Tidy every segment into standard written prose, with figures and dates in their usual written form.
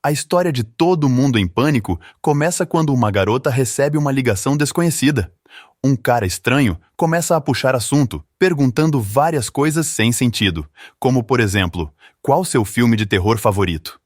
A história de Todo Mundo em Pânico começa quando uma garota recebe uma ligação desconhecida. Um cara estranho começa a puxar assunto, perguntando várias coisas sem sentido, como, por exemplo, qual seu filme de terror favorito?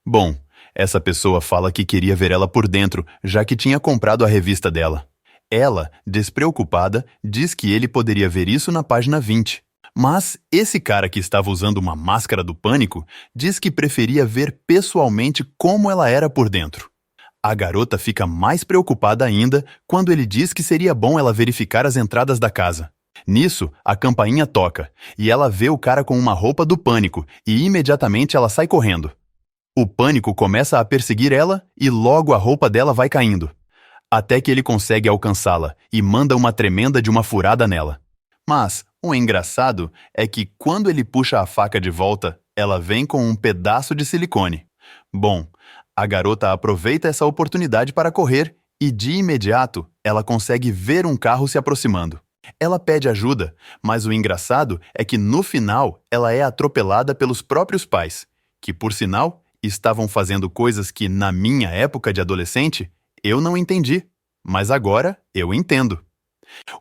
Bom, essa pessoa fala que queria ver ela por dentro, já que tinha comprado a revista dela. Ela, despreocupada, diz que ele poderia ver isso na página 20. Mas esse cara que estava usando uma máscara do pânico diz que preferia ver pessoalmente como ela era por dentro. A garota fica mais preocupada ainda quando ele diz que seria bom ela verificar as entradas da casa. Nisso, a campainha toca, e ela vê o cara com uma roupa do pânico, e imediatamente ela sai correndo. O pânico começa a perseguir ela e logo a roupa dela vai caindo. Até que ele consegue alcançá-la e manda uma tremenda de uma furada nela. Mas o engraçado é que quando ele puxa a faca de volta, ela vem com um pedaço de silicone. Bom, a garota aproveita essa oportunidade para correr e de imediato ela consegue ver um carro se aproximando. Ela pede ajuda, mas o engraçado é que no final ela é atropelada pelos próprios pais, que por sinal estavam fazendo coisas que na minha época de adolescente eu não entendi, mas agora eu entendo.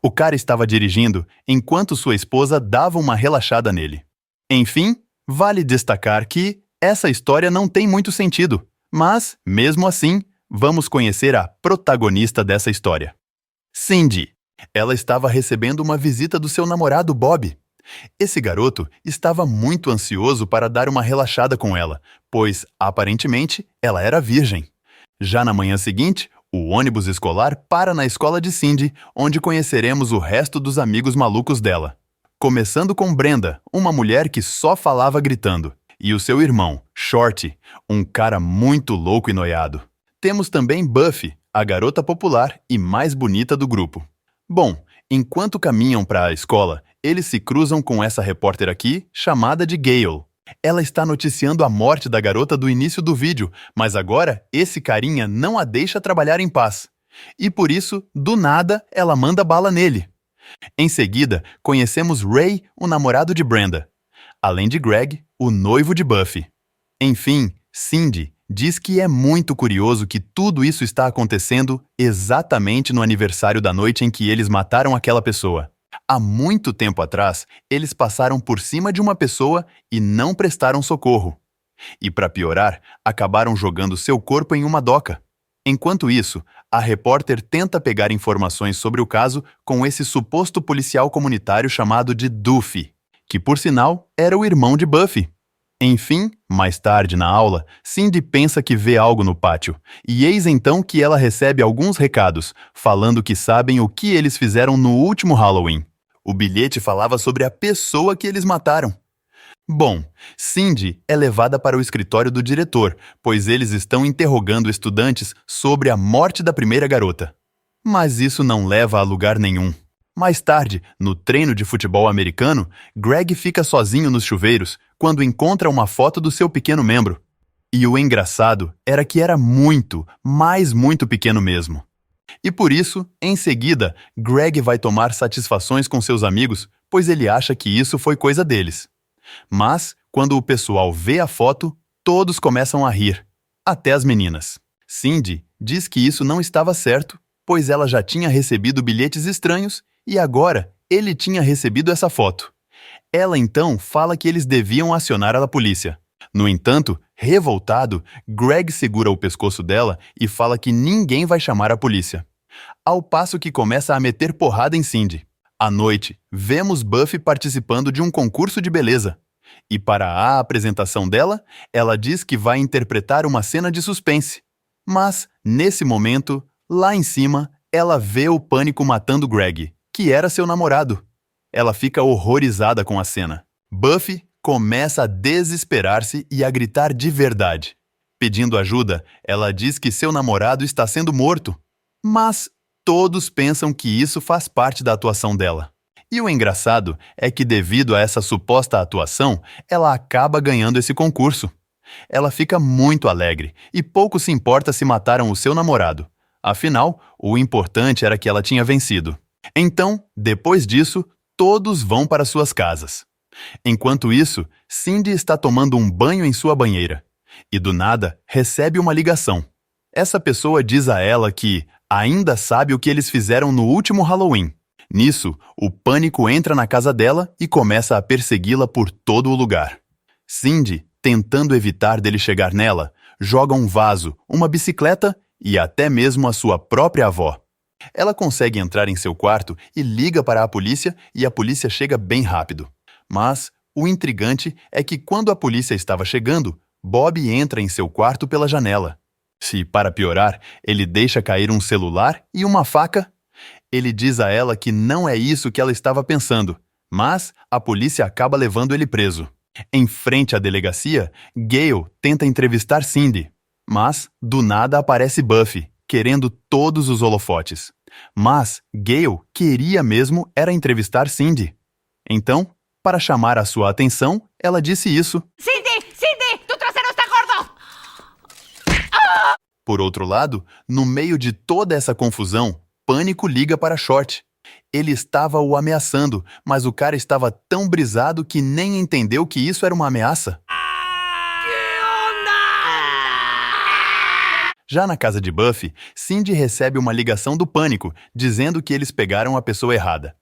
O cara estava dirigindo enquanto sua esposa dava uma relaxada nele. Enfim, vale destacar que essa história não tem muito sentido, mas, mesmo assim, vamos conhecer a protagonista dessa história. Cindy. Ela estava recebendo uma visita do seu namorado Bob. Esse garoto estava muito ansioso para dar uma relaxada com ela, pois, aparentemente, ela era virgem. Já na manhã seguinte, o ônibus escolar para na escola de Cindy, onde conheceremos o resto dos amigos malucos dela. Começando com Brenda, uma mulher que só falava gritando, e o seu irmão, Shorty, um cara muito louco e noiado. Temos também Buffy, a garota popular e mais bonita do grupo. Bom, enquanto caminham para a escola, eles se cruzam com essa repórter aqui, chamada de Gale. Ela está noticiando a morte da garota do início do vídeo, mas agora esse carinha não a deixa trabalhar em paz. E por isso, do nada, ela manda bala nele. Em seguida, conhecemos Ray, o namorado de Brenda, além de Greg, o noivo de Buffy. Enfim, Cindy diz que é muito curioso que tudo isso está acontecendo exatamente no aniversário da noite em que eles mataram aquela pessoa. Há muito tempo atrás, eles passaram por cima de uma pessoa e não prestaram socorro. E para piorar, acabaram jogando seu corpo em uma doca. Enquanto isso, a repórter tenta pegar informações sobre o caso com esse suposto policial comunitário chamado de Duffy, que por sinal era o irmão de Buffy. Enfim, mais tarde na aula, Cindy pensa que vê algo no pátio, e eis então que ela recebe alguns recados, falando que sabem o que eles fizeram no último Halloween. O bilhete falava sobre a pessoa que eles mataram. Bom, Cindy é levada para o escritório do diretor, pois eles estão interrogando estudantes sobre a morte da primeira garota. Mas isso não leva a lugar nenhum. Mais tarde, no treino de futebol americano, Greg fica sozinho nos chuveiros quando encontra uma foto do seu pequeno membro. E o engraçado era que era muito, mas muito pequeno mesmo. E por isso, em seguida, Greg vai tomar satisfações com seus amigos, pois ele acha que isso foi coisa deles. Mas, quando o pessoal vê a foto, todos começam a rir, até as meninas. Cindy diz que isso não estava certo, pois ela já tinha recebido bilhetes estranhos e agora ele tinha recebido essa foto. Ela então fala que eles deviam acionar a polícia. No entanto, revoltado, Greg segura o pescoço dela e fala que ninguém vai chamar a polícia. Ao passo que começa a meter porrada em Cindy. À noite, vemos Buffy participando de um concurso de beleza. E para a apresentação dela, ela diz que vai interpretar uma cena de suspense. Mas, nesse momento, lá em cima, ela vê o pânico matando Greg, que era seu namorado. Ela fica horrorizada com a cena. Buffy começa a desesperar-se e a gritar de verdade. Pedindo ajuda, ela diz que seu namorado está sendo morto. Mas todos pensam que isso faz parte da atuação dela. E o engraçado é que, devido a essa suposta atuação, ela acaba ganhando esse concurso. Ela fica muito alegre e pouco se importa se mataram o seu namorado. Afinal, o importante era que ela tinha vencido. Então, depois disso, todos vão para suas casas. Enquanto isso, Cindy está tomando um banho em sua banheira. e do nada recebe uma ligação. Essa pessoa diz a ela que ainda sabe o que eles fizeram no último Halloween. Nisso, o pânico entra na casa dela e começa a persegui-la por todo o lugar. Cindy, tentando evitar dele chegar nela, joga um vaso, uma bicicleta e até mesmo a sua própria avó. Ela consegue entrar em seu quarto e liga para a polícia e a polícia chega bem rápido. Mas o intrigante é que quando a polícia estava chegando, Bob entra em seu quarto pela janela. Se, para piorar, ele deixa cair um celular e uma faca, ele diz a ela que não é isso que ela estava pensando, mas a polícia acaba levando ele preso. Em frente à delegacia, Gale tenta entrevistar Cindy, mas do nada aparece Buffy, querendo todos os holofotes. Mas Gale queria mesmo era entrevistar Cindy. Então, para chamar a sua atenção, ela disse isso. Cindy, Cindy, tu traseiro está gordo! Por outro lado, no meio de toda essa confusão, Pânico liga para Short. Ele estava o ameaçando, mas o cara estava tão brisado que nem entendeu que isso era uma ameaça. Já na casa de Buffy, Cindy recebe uma ligação do Pânico, dizendo que eles pegaram a pessoa errada.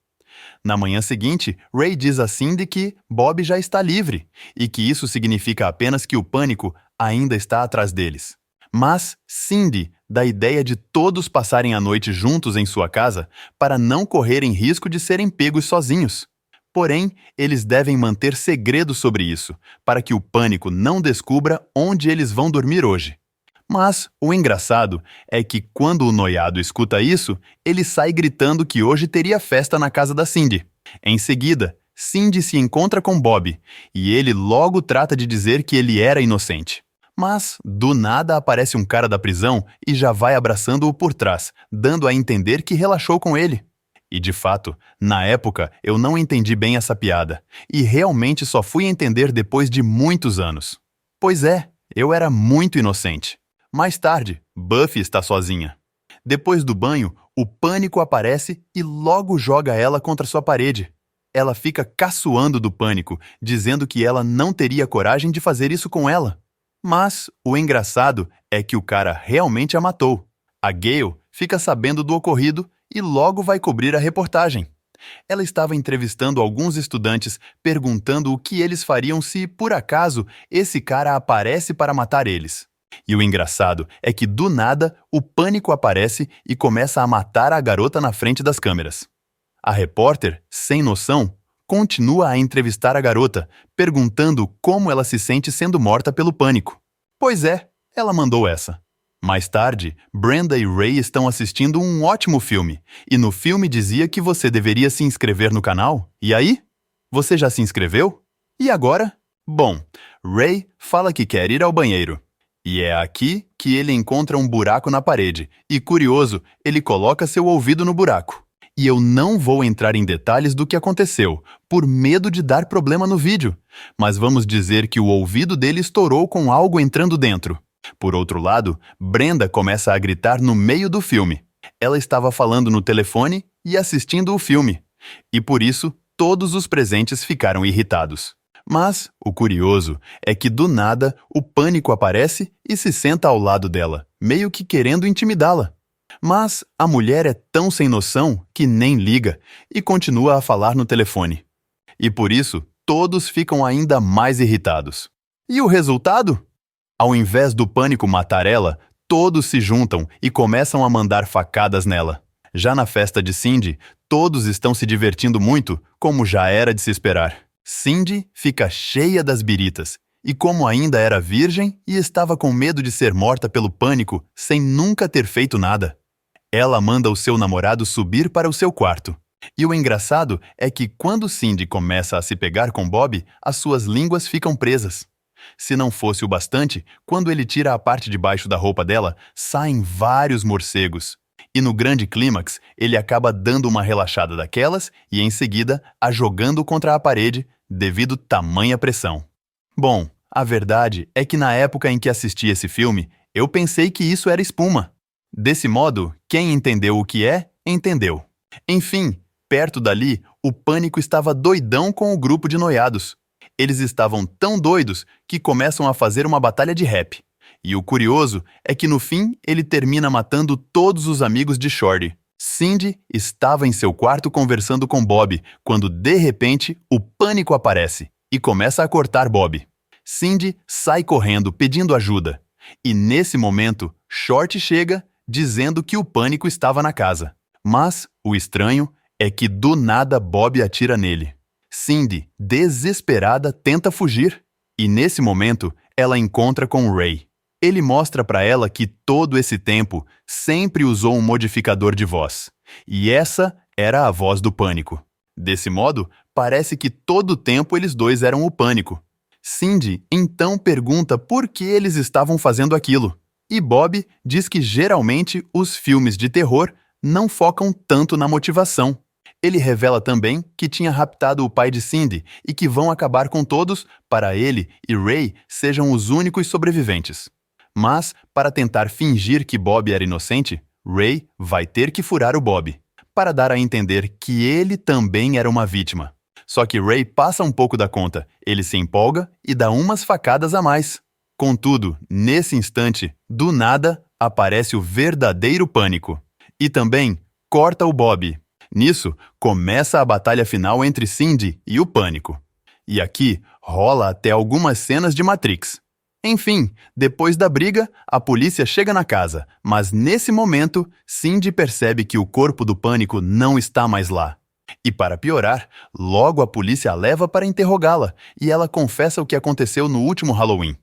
Na manhã seguinte, Ray diz a Cindy que Bob já está livre, e que isso significa apenas que o Pânico ainda está atrás deles. Mas Cindy dá a ideia de todos passarem a noite juntos em sua casa para não correrem risco de serem pegos sozinhos. Porém, eles devem manter segredo sobre isso, para que o Pânico não descubra onde eles vão dormir hoje. Mas o engraçado é que quando o noiado escuta isso, ele sai gritando que hoje teria festa na casa da Cindy. Em seguida, Cindy se encontra com Bob, e ele logo trata de dizer que ele era inocente. Mas, do nada, aparece um cara da prisão e já vai abraçando-o por trás, dando a entender que relaxou com ele. E, de fato, na época, eu não entendi bem essa piada, e realmente só fui entender depois de muitos anos. Pois é, eu era muito inocente. Mais tarde, Buffy está sozinha. Depois do banho, o Pânico aparece e logo joga ela contra sua parede. Ela fica caçoando do Pânico, dizendo que ela não teria coragem de fazer isso com ela. Mas o engraçado é que o cara realmente a matou. A Gale fica sabendo do ocorrido e logo vai cobrir a reportagem. Ela estava entrevistando alguns estudantes, perguntando o que eles fariam se, por acaso, esse cara aparece para matar eles. E o engraçado é que, do nada, o Pânico aparece e começa a matar a garota na frente das câmeras. A repórter, sem noção, continua a entrevistar a garota, perguntando como ela se sente sendo morta pelo Pânico. Pois é, ela mandou essa. Mais tarde, Brenda e Ray estão assistindo um ótimo filme, e no filme dizia que você deveria se inscrever no canal. E aí? Você já se inscreveu? E agora? Bom, Ray fala que quer ir ao banheiro. E é aqui que ele encontra um buraco na parede, e curioso, ele coloca seu ouvido no buraco. E eu não vou entrar em detalhes do que aconteceu, por medo de dar problema no vídeo, mas vamos dizer que o ouvido dele estourou com algo entrando dentro. Por outro lado, Brenda começa a gritar no meio do filme. Ela estava falando no telefone e assistindo o filme, e por isso todos os presentes ficaram irritados. Mas o curioso é que do nada o Pânico aparece e se senta ao lado dela, meio que querendo intimidá-la. Mas a mulher é tão sem noção que nem liga e continua a falar no telefone. E por isso, todos ficam ainda mais irritados. E o resultado? Ao invés do Pânico matar ela, todos se juntam e começam a mandar facadas nela. Já na festa de Cindy, todos estão se divertindo muito, como já era de se esperar. Cindy fica cheia das biritas, e como ainda era virgem e estava com medo de ser morta pelo Pânico sem nunca ter feito nada, ela manda o seu namorado subir para o seu quarto. E o engraçado é que quando Cindy começa a se pegar com Bob, as suas línguas ficam presas. Se não fosse o bastante, quando ele tira a parte de baixo da roupa dela, saem vários morcegos. E no grande clímax, ele acaba dando uma relaxada daquelas e, em seguida, a jogando contra a parede devido tamanha pressão. Bom, a verdade é que na época em que assisti esse filme, eu pensei que isso era espuma. Desse modo, quem entendeu o que é, entendeu. Enfim, perto dali, o Pânico estava doidão com o grupo de noiados. Eles estavam tão doidos que começam a fazer uma batalha de rap. E o curioso é que no fim ele termina matando todos os amigos de Shorty. Cindy estava em seu quarto conversando com Bob quando de repente o pânico aparece e começa a cortar Bob. Cindy sai correndo pedindo ajuda. E nesse momento, Shorty chega dizendo que o pânico estava na casa. Mas o estranho é que do nada Bob atira nele. Cindy, desesperada, tenta fugir. E nesse momento, ela encontra com Ray. Ele mostra para ela que todo esse tempo sempre usou um modificador de voz. E essa era a voz do pânico. Desse modo, parece que todo o tempo eles dois eram o pânico. Cindy então pergunta por que eles estavam fazendo aquilo. E Bob diz que geralmente os filmes de terror não focam tanto na motivação. Ele revela também que tinha raptado o pai de Cindy e que vão acabar com todos para ele e Ray sejam os únicos sobreviventes. Mas, para tentar fingir que Bob era inocente, Ray vai ter que furar o Bob, para dar a entender que ele também era uma vítima. Só que Ray passa um pouco da conta, ele se empolga e dá umas facadas a mais. Contudo, nesse instante, do nada, aparece o verdadeiro pânico. E também corta o Bob. Nisso, começa a batalha final entre Cindy e o pânico. E aqui rola até algumas cenas de Matrix. Enfim, depois da briga, a polícia chega na casa, mas nesse momento, Cindy percebe que o corpo do pânico não está mais lá. E para piorar, logo a polícia a leva para interrogá-la e ela confessa o que aconteceu no último Halloween.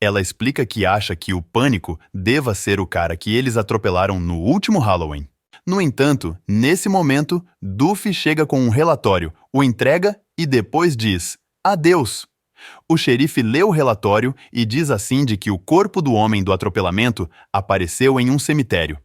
Ela explica que acha que o pânico deva ser o cara que eles atropelaram no último Halloween. No entanto, nesse momento, Duffy chega com um relatório, o entrega e depois diz adeus. O xerife lê o relatório e diz a Cindy que o corpo do homem do atropelamento apareceu em um cemitério.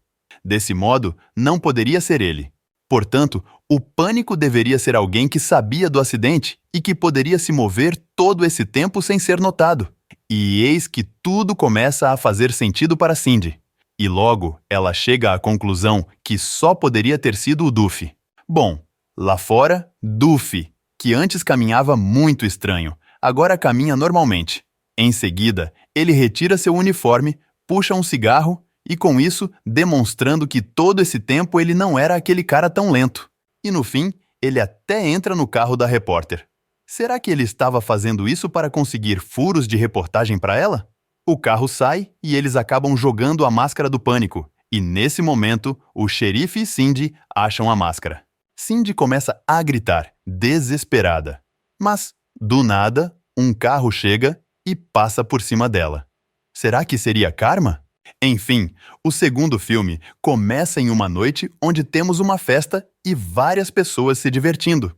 Desse modo, não poderia ser ele. Portanto, o pânico deveria ser alguém que sabia do acidente e que poderia se mover todo esse tempo sem ser notado. E eis que tudo começa a fazer sentido para Cindy. E logo, ela chega à conclusão que só poderia ter sido o Duffy. Bom, lá fora, Duffy, que antes caminhava muito estranho, agora caminha normalmente. Em seguida, ele retira seu uniforme, puxa um cigarro e, com isso, demonstrando que todo esse tempo ele não era aquele cara tão lento. E no fim, ele até entra no carro da repórter. Será que ele estava fazendo isso para conseguir furos de reportagem para ela? O carro sai e eles acabam jogando a máscara do pânico. E nesse momento, o xerife e Cindy acham a máscara. Cindy começa a gritar, desesperada. Mas, do nada, um carro chega e passa por cima dela. Será que seria karma? Enfim, o segundo filme começa em uma noite onde temos uma festa e várias pessoas se divertindo.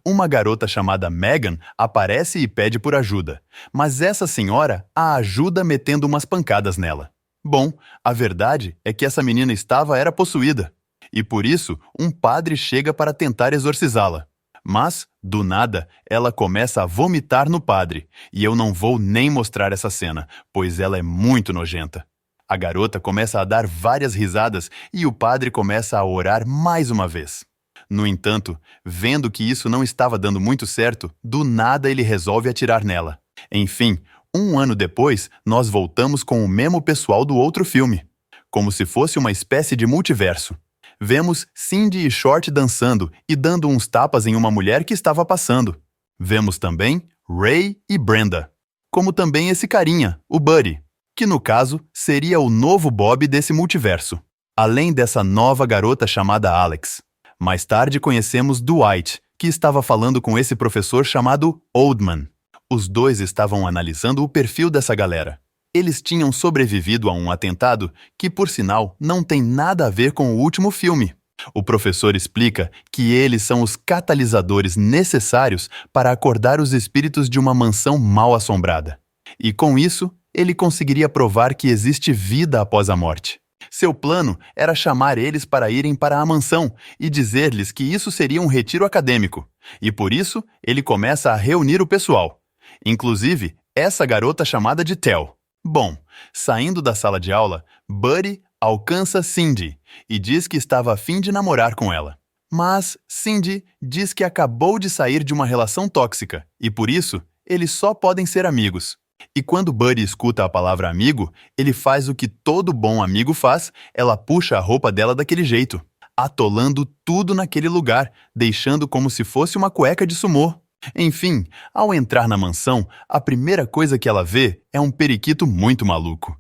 Uma garota chamada Megan aparece e pede por ajuda, mas essa senhora a ajuda metendo umas pancadas nela. Bom, a verdade é que essa menina era possuída, e por isso um padre chega para tentar exorcizá-la. Mas, do nada, ela começa a vomitar no padre, e eu não vou nem mostrar essa cena, pois ela é muito nojenta. A garota começa a dar várias risadas e o padre começa a orar mais uma vez. No entanto, vendo que isso não estava dando muito certo, do nada ele resolve atirar nela. Enfim, um ano depois, nós voltamos com o mesmo pessoal do outro filme, como se fosse uma espécie de multiverso. Vemos Cindy e Short dançando e dando uns tapas em uma mulher que estava passando. Vemos também Ray e Brenda, como também esse carinha, o Buddy, que no caso seria o novo Bob desse multiverso, além dessa nova garota chamada Alex. Mais tarde conhecemos Dwight, que estava falando com esse professor chamado Oldman. Os dois estavam analisando o perfil dessa galera. Eles tinham sobrevivido a um atentado que, por sinal, não tem nada a ver com o último filme. O professor explica que eles são os catalisadores necessários para acordar os espíritos de uma mansão mal assombrada. E com isso, ele conseguiria provar que existe vida após a morte. Seu plano era chamar eles para irem para a mansão e dizer-lhes que isso seria um retiro acadêmico. E por isso, ele começa a reunir o pessoal. Inclusive, essa garota chamada de Tel. Bom, saindo da sala de aula, Buddy alcança Cindy e diz que estava a fim de namorar com ela. Mas Cindy diz que acabou de sair de uma relação tóxica e, por isso, eles só podem ser amigos. E quando Buddy escuta a palavra amigo, ele faz o que todo bom amigo faz, ela puxa a roupa dela daquele jeito, atolando tudo naquele lugar, deixando como se fosse uma cueca de sumô. Enfim, ao entrar na mansão, a primeira coisa que ela vê é um periquito muito maluco.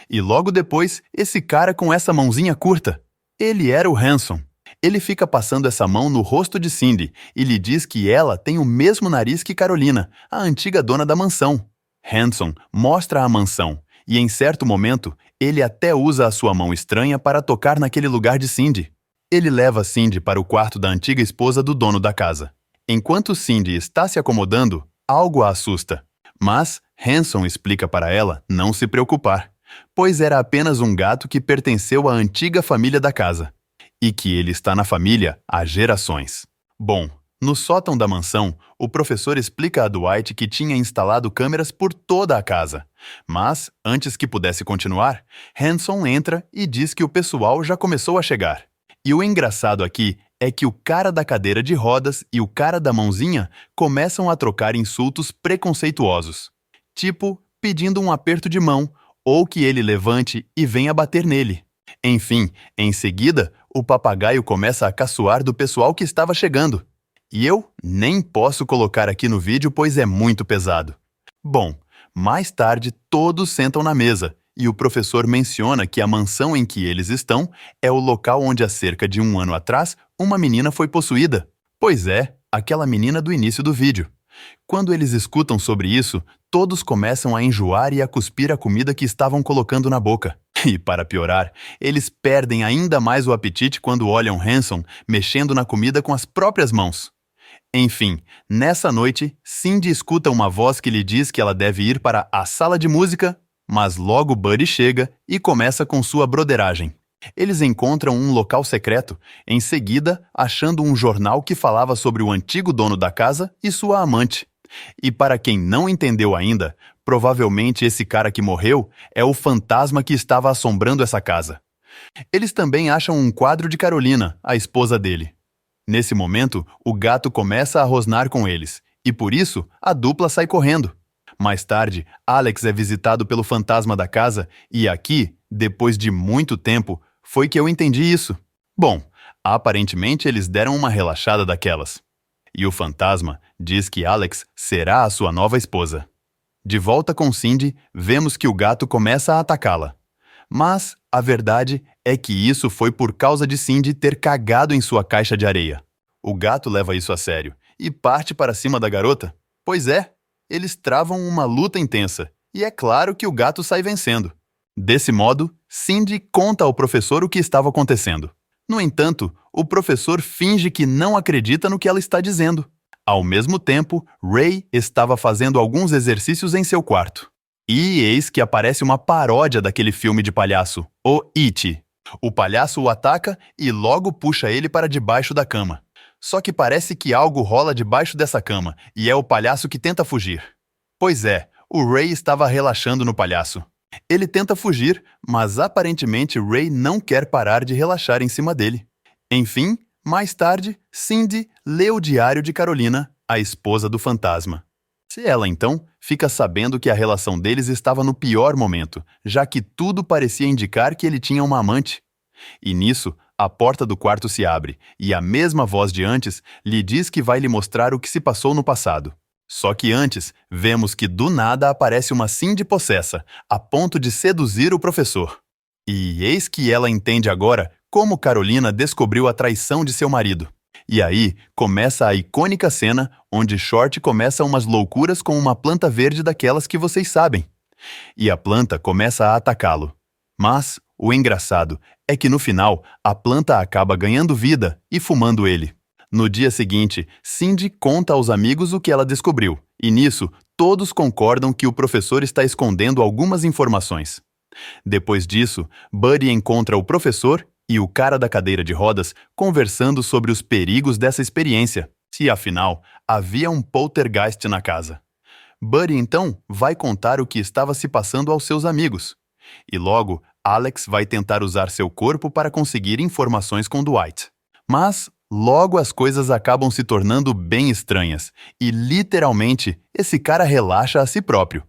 E logo depois, esse cara com essa mãozinha curta. Ele era o Hanson. Ele fica passando essa mão no rosto de Cindy e lhe diz que ela tem o mesmo nariz que Carolina, a antiga dona da mansão. Hanson mostra a mansão e, em certo momento, ele até usa a sua mão estranha para tocar naquele lugar de Cindy. Ele leva Cindy para o quarto da antiga esposa do dono da casa. Enquanto Cindy está se acomodando, algo a assusta. Mas Hanson explica para ela não se preocupar, pois era apenas um gato que pertenceu à antiga família da casa, e que ele está na família há gerações. Bom, no sótão da mansão, o professor explica a Dwight que tinha instalado câmeras por toda a casa. Mas, antes que pudesse continuar, Hanson entra e diz que o pessoal já começou a chegar. E o engraçado aqui é que o cara da cadeira de rodas e o cara da mãozinha começam a trocar insultos preconceituosos, tipo pedindo um aperto de mão ou que ele levante e venha bater nele. Enfim, em seguida, o papagaio começa a caçoar do pessoal que estava chegando. E eu nem posso colocar aqui no vídeo, pois é muito pesado. Bom, mais tarde todos sentam na mesa e o professor menciona que a mansão em que eles estão é o local onde há cerca de 1 ano atrás uma menina foi possuída. Pois é, aquela menina do início do vídeo. Quando eles escutam sobre isso, todos começam a enjoar e a cuspir a comida que estavam colocando na boca. E, para piorar, eles perdem ainda mais o apetite quando olham Hanson mexendo na comida com as próprias mãos. Enfim, nessa noite, Cindy escuta uma voz que lhe diz que ela deve ir para a sala de música, mas logo Buddy chega e começa com sua broderagem. Eles encontram um local secreto, em seguida achando um jornal que falava sobre o antigo dono da casa e sua amante. E para quem não entendeu ainda, provavelmente esse cara que morreu é o fantasma que estava assombrando essa casa. Eles também acham um quadro de Carolina, a esposa dele. Nesse momento, o gato começa a rosnar com eles, e por isso a dupla sai correndo. Mais tarde, Alex é visitado pelo fantasma da casa, e aqui, depois de muito tempo, foi que eu entendi isso. Bom, aparentemente eles deram uma relaxada daquelas. E o fantasma diz que Alex será a sua nova esposa. De volta com Cindy, vemos que o gato começa a atacá-la. Mas a verdade é que isso foi por causa de Cindy ter cagado em sua caixa de areia. O gato leva isso a sério e parte para cima da garota. Pois é, eles travam uma luta intensa, e é claro que o gato sai vencendo. Desse modo, Cindy conta ao professor o que estava acontecendo. No entanto, o professor finge que não acredita no que ela está dizendo. Ao mesmo tempo, Ray estava fazendo alguns exercícios em seu quarto. E eis que aparece uma paródia daquele filme de palhaço, o It. O palhaço o ataca e logo puxa ele para debaixo da cama. Só que parece que algo rola debaixo dessa cama, e é o palhaço que tenta fugir. Pois é, o Ray estava relaxando no palhaço. Ele tenta fugir, mas aparentemente Ray não quer parar de relaxar em cima dele. Enfim, mais tarde, Cindy lê o diário de Carolina, a esposa do fantasma. Ela, então, fica sabendo que a relação deles estava no pior momento, já que tudo parecia indicar que ele tinha uma amante. E nisso, a porta do quarto se abre, e a mesma voz de antes lhe diz que vai lhe mostrar o que se passou no passado. Só que antes, vemos que do nada aparece uma Cindy possessa, a ponto de seduzir o professor. E eis que ela entende agora como Carolina descobriu a traição de seu marido. E aí, começa a icônica cena onde Short começa umas loucuras com uma planta verde daquelas que vocês sabem. E a planta começa a atacá-lo. Mas o engraçado é que no final, a planta acaba ganhando vida e fumando ele. No dia seguinte, Cindy conta aos amigos o que ela descobriu, e nisso, todos concordam que o professor está escondendo algumas informações. Depois disso, Buddy encontra o professor e o cara da cadeira de rodas conversando sobre os perigos dessa experiência, se afinal havia um poltergeist na casa. Buddy então vai contar o que estava se passando aos seus amigos. E logo, Alex vai tentar usar seu corpo para conseguir informações com Dwight. Mas Logo as coisas acabam se tornando bem estranhas, e literalmente esse cara relaxa a si próprio.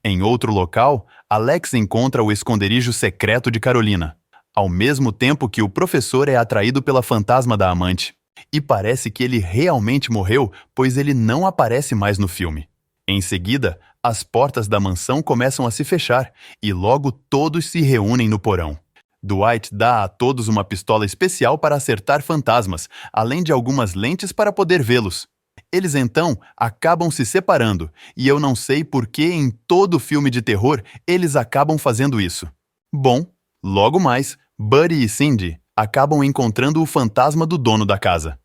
Em outro local, Alex encontra o esconderijo secreto de Carolina, ao mesmo tempo que o professor é atraído pela fantasma da amante. E parece que ele realmente morreu, pois ele não aparece mais no filme. Em seguida, as portas da mansão começam a se fechar e logo todos se reúnem no porão. Dwight dá a todos uma pistola especial para acertar fantasmas, além de algumas lentes para poder vê-los. Eles então acabam se separando, e eu não sei por que em todo filme de terror eles acabam fazendo isso. Bom, logo mais, Buddy e Cindy acabam encontrando o fantasma do dono da casa.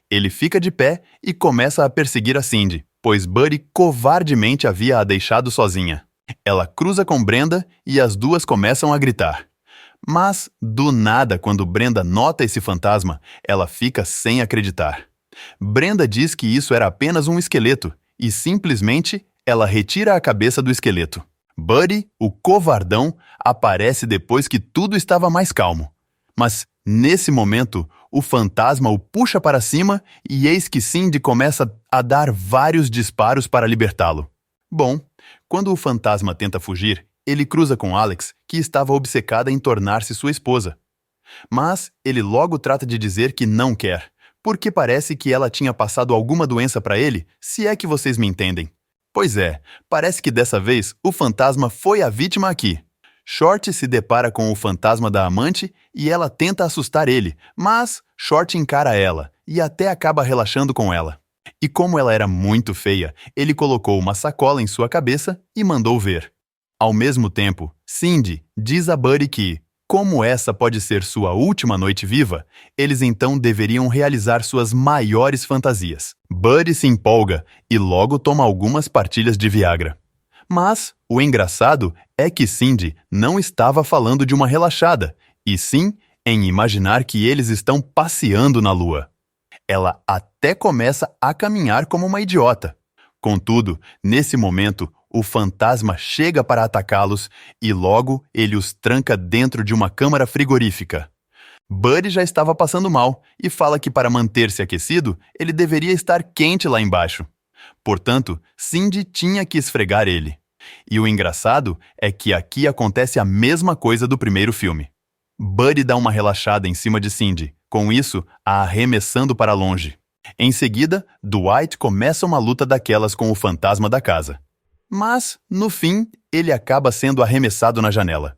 Ele fica de pé e começa a perseguir a Cindy, pois Buddy covardemente havia a deixado sozinha. Ela cruza com Brenda e as duas começam a gritar. Mas, do nada, quando Brenda nota esse fantasma, ela fica sem acreditar. Brenda diz que isso era apenas um esqueleto, e simplesmente ela retira a cabeça do esqueleto. Buddy, o covardão, aparece depois que tudo estava mais calmo. Mas, nesse momento, o fantasma o puxa para cima e eis que Cindy começa a dar vários disparos para libertá-lo. Bom, quando o fantasma tenta fugir, ele cruza com Alex, que estava obcecada em tornar-se sua esposa. Mas ele logo trata de dizer que não quer, porque parece que ela tinha passado alguma doença para ele, se é que vocês me entendem. Pois é, parece que dessa vez o fantasma foi a vítima aqui. Short se depara com o fantasma da amante e ela tenta assustar ele, mas Short encara ela e até acaba relaxando com ela. E como ela era muito feia, ele colocou uma sacola em sua cabeça e mandou ver. Ao mesmo tempo, Cindy diz a Buddy que, como essa pode ser sua última noite viva, eles então deveriam realizar suas maiores fantasias. Buddy se empolga e logo toma algumas partilhas de Viagra. Mas o engraçado é que Cindy não estava falando de uma relaxada, e sim em imaginar que eles estão passeando na lua. Ela até começa a caminhar como uma idiota. Contudo, nesse momento, o fantasma chega para atacá-los e logo ele os tranca dentro de uma câmara frigorífica. Buddy já estava passando mal e fala que para manter-se aquecido, ele deveria estar quente lá embaixo. Portanto, Cindy tinha que esfregar ele. E o engraçado é que aqui acontece a mesma coisa do primeiro filme. Buddy dá uma relaxada em cima de Cindy, com isso a arremessando para longe. Em seguida, Dwight começa uma luta daquelas com o fantasma da casa. Mas, no fim, ele acaba sendo arremessado na janela.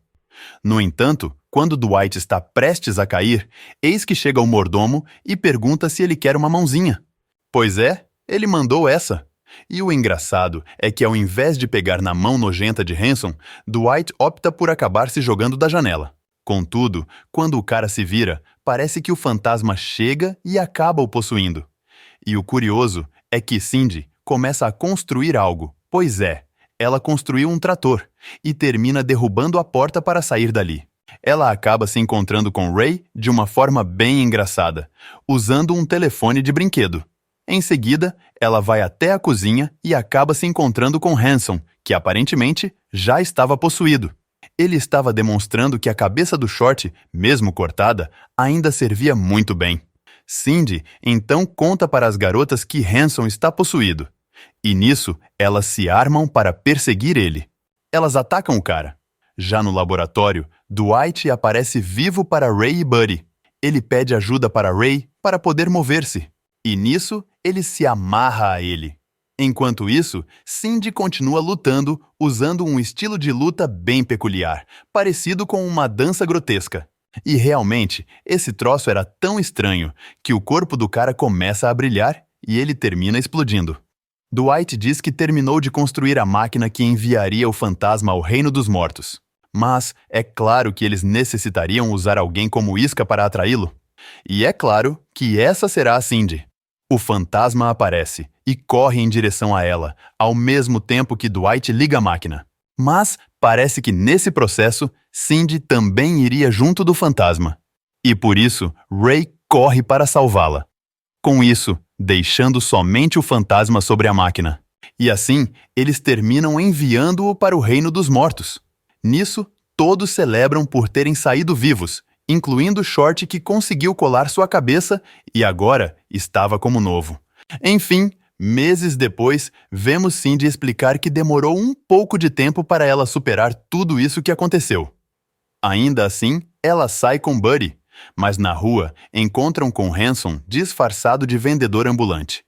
No entanto, quando Dwight está prestes a cair, eis que chega o mordomo e pergunta se ele quer uma mãozinha. Pois é, ele mandou essa. E o engraçado é que ao invés de pegar na mão nojenta de Hanson, Dwight opta por acabar se jogando da janela. Contudo, quando o cara se vira, parece que o fantasma chega e acaba o possuindo. E o curioso é que Cindy começa a construir algo. Pois é, ela construiu um trator e termina derrubando a porta para sair dali. Ela acaba se encontrando com Ray de uma forma bem engraçada, usando um telefone de brinquedo. Em seguida, ela vai até a cozinha e acaba se encontrando com Hanson, que aparentemente já estava possuído. Ele estava demonstrando que a cabeça do Short, mesmo cortada, ainda servia muito bem. Cindy então conta para as garotas que Hanson está possuído. E nisso, elas se armam para perseguir ele. Elas atacam o cara. Já no laboratório, Dwight aparece vivo para Ray e Buddy. Ele pede ajuda para Ray para poder mover-se. E nisso, ele se amarra a ele. Enquanto isso, Cindy continua lutando usando um estilo de luta bem peculiar, parecido com uma dança grotesca. E realmente, esse troço era tão estranho que o corpo do cara começa a brilhar e ele termina explodindo. Dwight diz que terminou de construir a máquina que enviaria o fantasma ao reino dos mortos. Mas é claro que eles necessitariam usar alguém como isca para atraí-lo. E é claro que essa será a Cindy. O fantasma aparece e corre em direção a ela, ao mesmo tempo que Dwight liga a máquina. Mas parece que nesse processo, Cindy também iria junto do fantasma. E por isso, Ray corre para salvá-la. Com isso, deixando somente o fantasma sobre a máquina. E assim, eles terminam enviando-o para o reino dos mortos. Nisso, todos celebram por terem saído vivos, incluindo o short que conseguiu colar sua cabeça e agora estava como novo. Enfim, meses depois, vemos Cindy explicar que demorou um pouco de tempo para ela superar tudo isso que aconteceu. Ainda assim, ela sai com Buddy, mas na rua encontram com Hanson disfarçado de vendedor ambulante.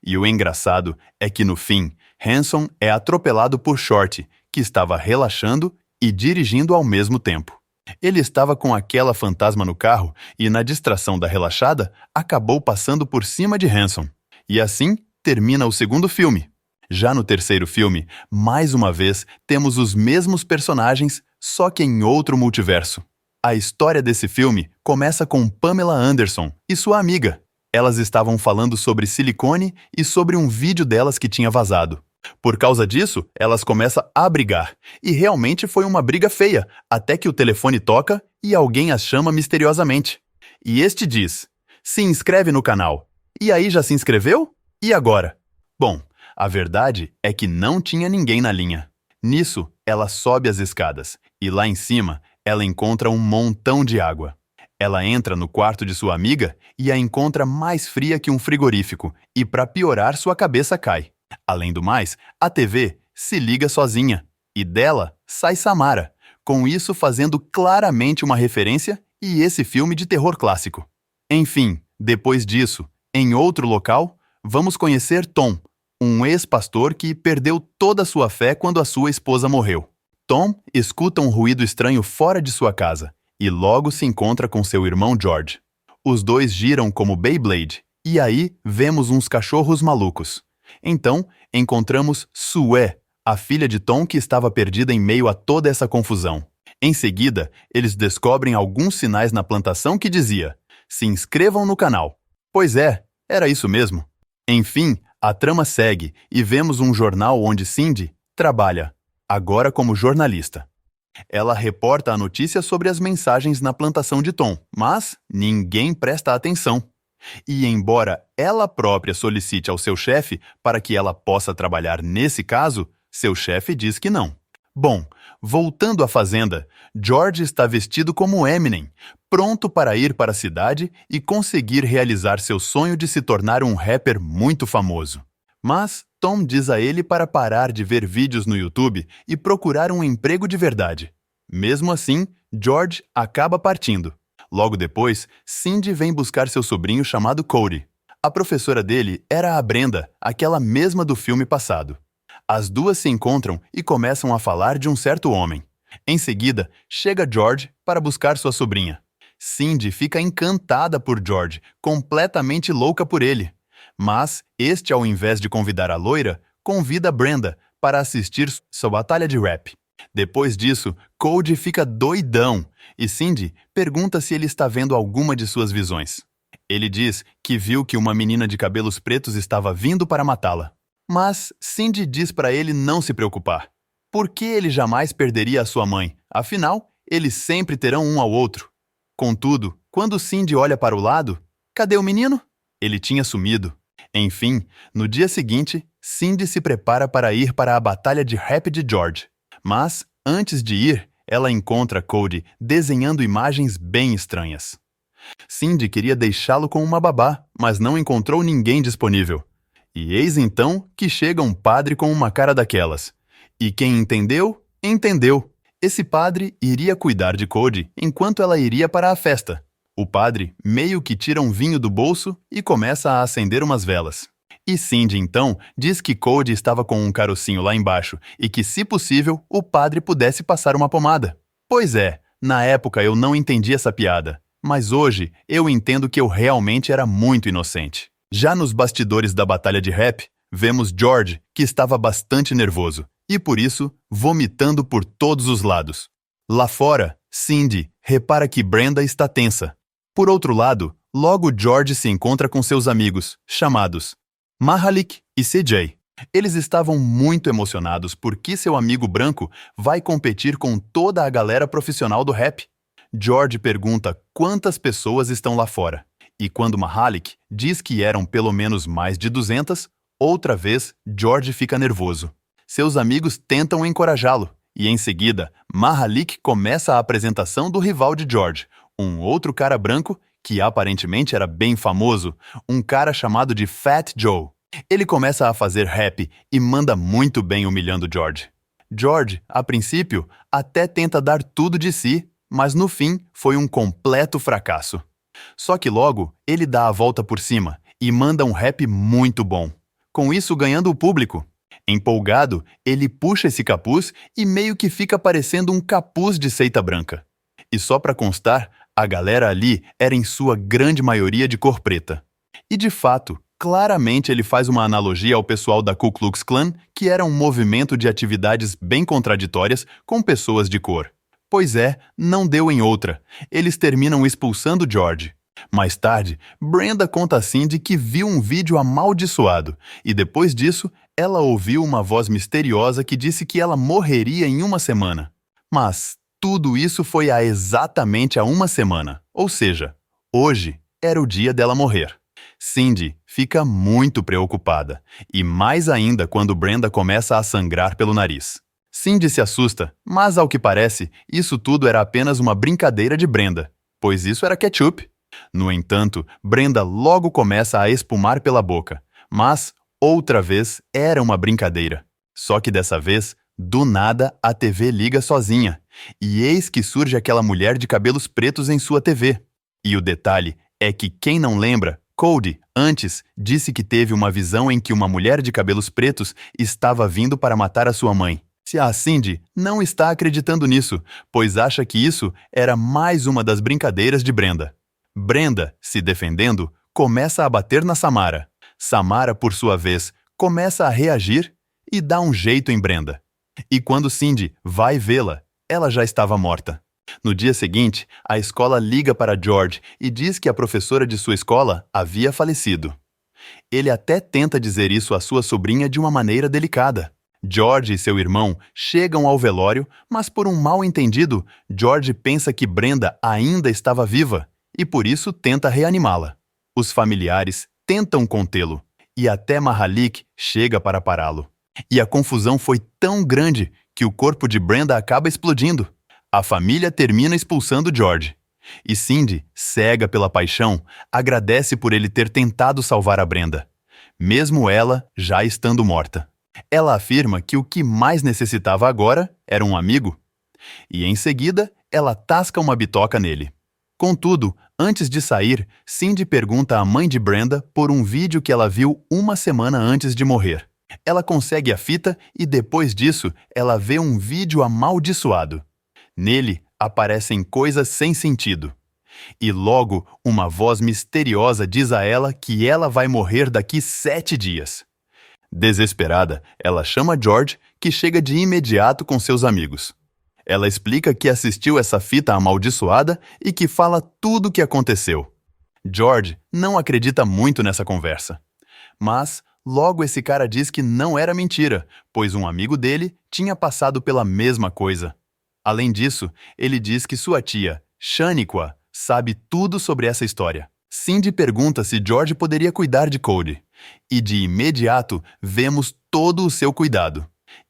E o engraçado é que no fim, Hanson é atropelado por Short, que estava relaxando e dirigindo ao mesmo tempo. Ele estava com aquela fantasma no carro e, na distração da relaxada, acabou passando por cima de Hanson. E assim termina o segundo filme. Já no terceiro filme, mais uma vez, temos os mesmos personagens, só que em outro multiverso. A história desse filme começa com Pamela Anderson e sua amiga. Elas estavam falando sobre silicone e sobre um vídeo delas que tinha vazado. Por causa disso, elas começam a brigar. E realmente foi uma briga feia, até que o telefone toca e alguém as chama misteriosamente. E este diz: "Se inscreve no canal." E aí, já se inscreveu? E agora? Bom, a verdade é que não tinha ninguém na linha. Nisso, ela sobe as escadas e lá em cima, ela encontra um montão de água. Ela entra no quarto de sua amiga e a encontra mais fria que um frigorífico e, para piorar, sua cabeça cai. Além do mais, a TV se liga sozinha e dela sai Samara, com isso fazendo claramente uma referência e esse filme de terror clássico. Enfim, depois disso, em outro local, vamos conhecer Tom, um ex-pastor que perdeu toda a sua fé quando a sua esposa morreu. Tom escuta um ruído estranho fora de sua casa e logo se encontra com seu irmão George. Os dois giram como Beyblade e aí vemos uns cachorros malucos. Então, encontramos Sue, a filha de Tom que estava perdida em meio a toda essa confusão. Em seguida, eles descobrem alguns sinais na plantação que dizia: "Se inscrevam no canal." Pois é, era isso mesmo. Enfim, a trama segue e vemos um jornal onde Cindy trabalha, agora como jornalista. Ela reporta a notícia sobre as mensagens na plantação de Tom, mas ninguém presta atenção. E embora ela própria solicite ao seu chefe para que ela possa trabalhar nesse caso, seu chefe diz que não. Bom, voltando à fazenda, George está vestido como Eminem, pronto para ir para a cidade e conseguir realizar seu sonho de se tornar um rapper muito famoso. Mas Tom diz a ele para parar de ver vídeos no YouTube e procurar um emprego de verdade. Mesmo assim, George acaba partindo. Logo depois, Cindy vem buscar seu sobrinho chamado Cody. A professora dele era a Brenda, aquela mesma do filme passado. As duas se encontram e começam a falar de um certo homem. Em seguida, chega George para buscar sua sobrinha. Cindy fica encantada por George, completamente louca por ele. Mas este, ao invés de convidar a loira, convida Brenda para assistir sua batalha de rap. Depois disso, Cody fica doidão e Cindy pergunta se ele está vendo alguma de suas visões. Ele diz que viu que uma menina de cabelos pretos estava vindo para matá-la. Mas Cindy diz para ele não se preocupar. Porque ele jamais perderia a sua mãe, afinal, eles sempre terão um ao outro. Contudo, quando Cindy olha para o lado, cadê o menino? Ele tinha sumido. Enfim, no dia seguinte, Cindy se prepara para ir para a batalha de rap de George. Mas, antes de ir, ela encontra Cody desenhando imagens bem estranhas. Cindy queria deixá-lo com uma babá, mas não encontrou ninguém disponível. E eis então que chega um padre com uma cara daquelas. E quem entendeu, entendeu. Esse padre iria cuidar de Cody enquanto ela iria para a festa. O padre meio que tira um vinho do bolso e começa a acender umas velas. E Cindy, então, diz que Cody estava com um carocinho lá embaixo e que, se possível, o padre pudesse passar uma pomada. Pois é, na época eu não entendi essa piada, mas hoje eu entendo que eu realmente era muito inocente. Já nos bastidores da batalha de rap, vemos George, que estava bastante nervoso, e por isso, vomitando por todos os lados. Lá fora, Cindy repara que Brenda está tensa. Por outro lado, logo George se encontra com seus amigos, chamados Mahalik e CJ. Eles estavam muito emocionados porque seu amigo branco vai competir com toda a galera profissional do rap. George pergunta quantas pessoas estão lá fora. E quando Mahalik diz que eram pelo menos mais de 200, outra vez George fica nervoso. Seus amigos tentam encorajá-lo e em seguida Mahalik começa a apresentação do rival de George, Um outro cara branco, que aparentemente era bem famoso, um cara chamado de Fat Joe. Ele começa a fazer rap e manda muito bem humilhando George. George, a princípio, até tenta dar tudo de si, mas no fim foi um completo fracasso. Só que logo ele dá a volta por cima e manda um rap muito bom, com isso ganhando o público. Empolgado, ele puxa esse capuz e meio que fica parecendo um capuz de seita branca. E só para constar, a galera ali era em sua grande maioria de cor preta. E de fato, claramente ele faz uma analogia ao pessoal da Ku Klux Klan, que era um movimento de atividades bem contraditórias com pessoas de cor. Pois é, não deu em outra. Eles terminam expulsando George. Mais tarde, Brenda conta a Cindy que viu um vídeo amaldiçoado e depois disso, ela ouviu uma voz misteriosa que disse que ela morreria em uma semana. Mas tudo isso foi há exatamente uma semana, ou seja, hoje era o dia dela morrer. Cindy fica muito preocupada, e mais ainda quando Brenda começa a sangrar pelo nariz. Cindy se assusta, mas ao que parece, isso tudo era apenas uma brincadeira de Brenda, pois isso era ketchup. No entanto, Brenda logo começa a espumar pela boca, mas, outra vez, era uma brincadeira. Só que dessa vez, do nada, a TV liga sozinha, e eis que surge aquela mulher de cabelos pretos em sua TV. E o detalhe é que quem não lembra, Cody, antes, disse que teve uma visão em que uma mulher de cabelos pretos estava vindo para matar a sua mãe. Se a Cindy não está acreditando nisso, pois acha que isso era mais uma das brincadeiras de Brenda. Brenda, se defendendo, começa a bater na Samara. Samara, por sua vez, começa a reagir e dá um jeito em Brenda. E quando Cindy vai vê-la, ela já estava morta. No dia seguinte, a escola liga para George e diz que a professora de sua escola havia falecido. Ele até tenta dizer isso à sua sobrinha de uma maneira delicada. George e seu irmão chegam ao velório, mas por um mal-entendido, George pensa que Brenda ainda estava viva e por isso tenta reanimá-la. Os familiares tentam contê-lo e até Mahalik chega para pará-lo. E a confusão foi tão grande que o corpo de Brenda acaba explodindo. A família termina expulsando George. E Cindy, cega pela paixão, agradece por ele ter tentado salvar a Brenda, mesmo ela já estando morta. Ela afirma que o que mais necessitava agora era um amigo. E em seguida, ela tasca uma bitoca nele. Contudo, antes de sair, Cindy pergunta à mãe de Brenda por um vídeo que ela viu uma semana antes de morrer. Ela consegue a fita e depois disso, ela vê um vídeo amaldiçoado. Nele, aparecem coisas sem sentido. E logo, uma voz misteriosa diz a ela que ela vai morrer daqui 7 dias. Desesperada, ela chama George, que chega de imediato com seus amigos. Ela explica que assistiu essa fita amaldiçoada e que fala tudo o que aconteceu. George não acredita muito nessa conversa. Mas, logo esse cara diz que não era mentira, pois um amigo dele tinha passado pela mesma coisa. Além disso, ele diz que sua tia, Shaniqua, sabe tudo sobre essa história. Cindy pergunta se George poderia cuidar de Cody. E de imediato, vemos todo o seu cuidado.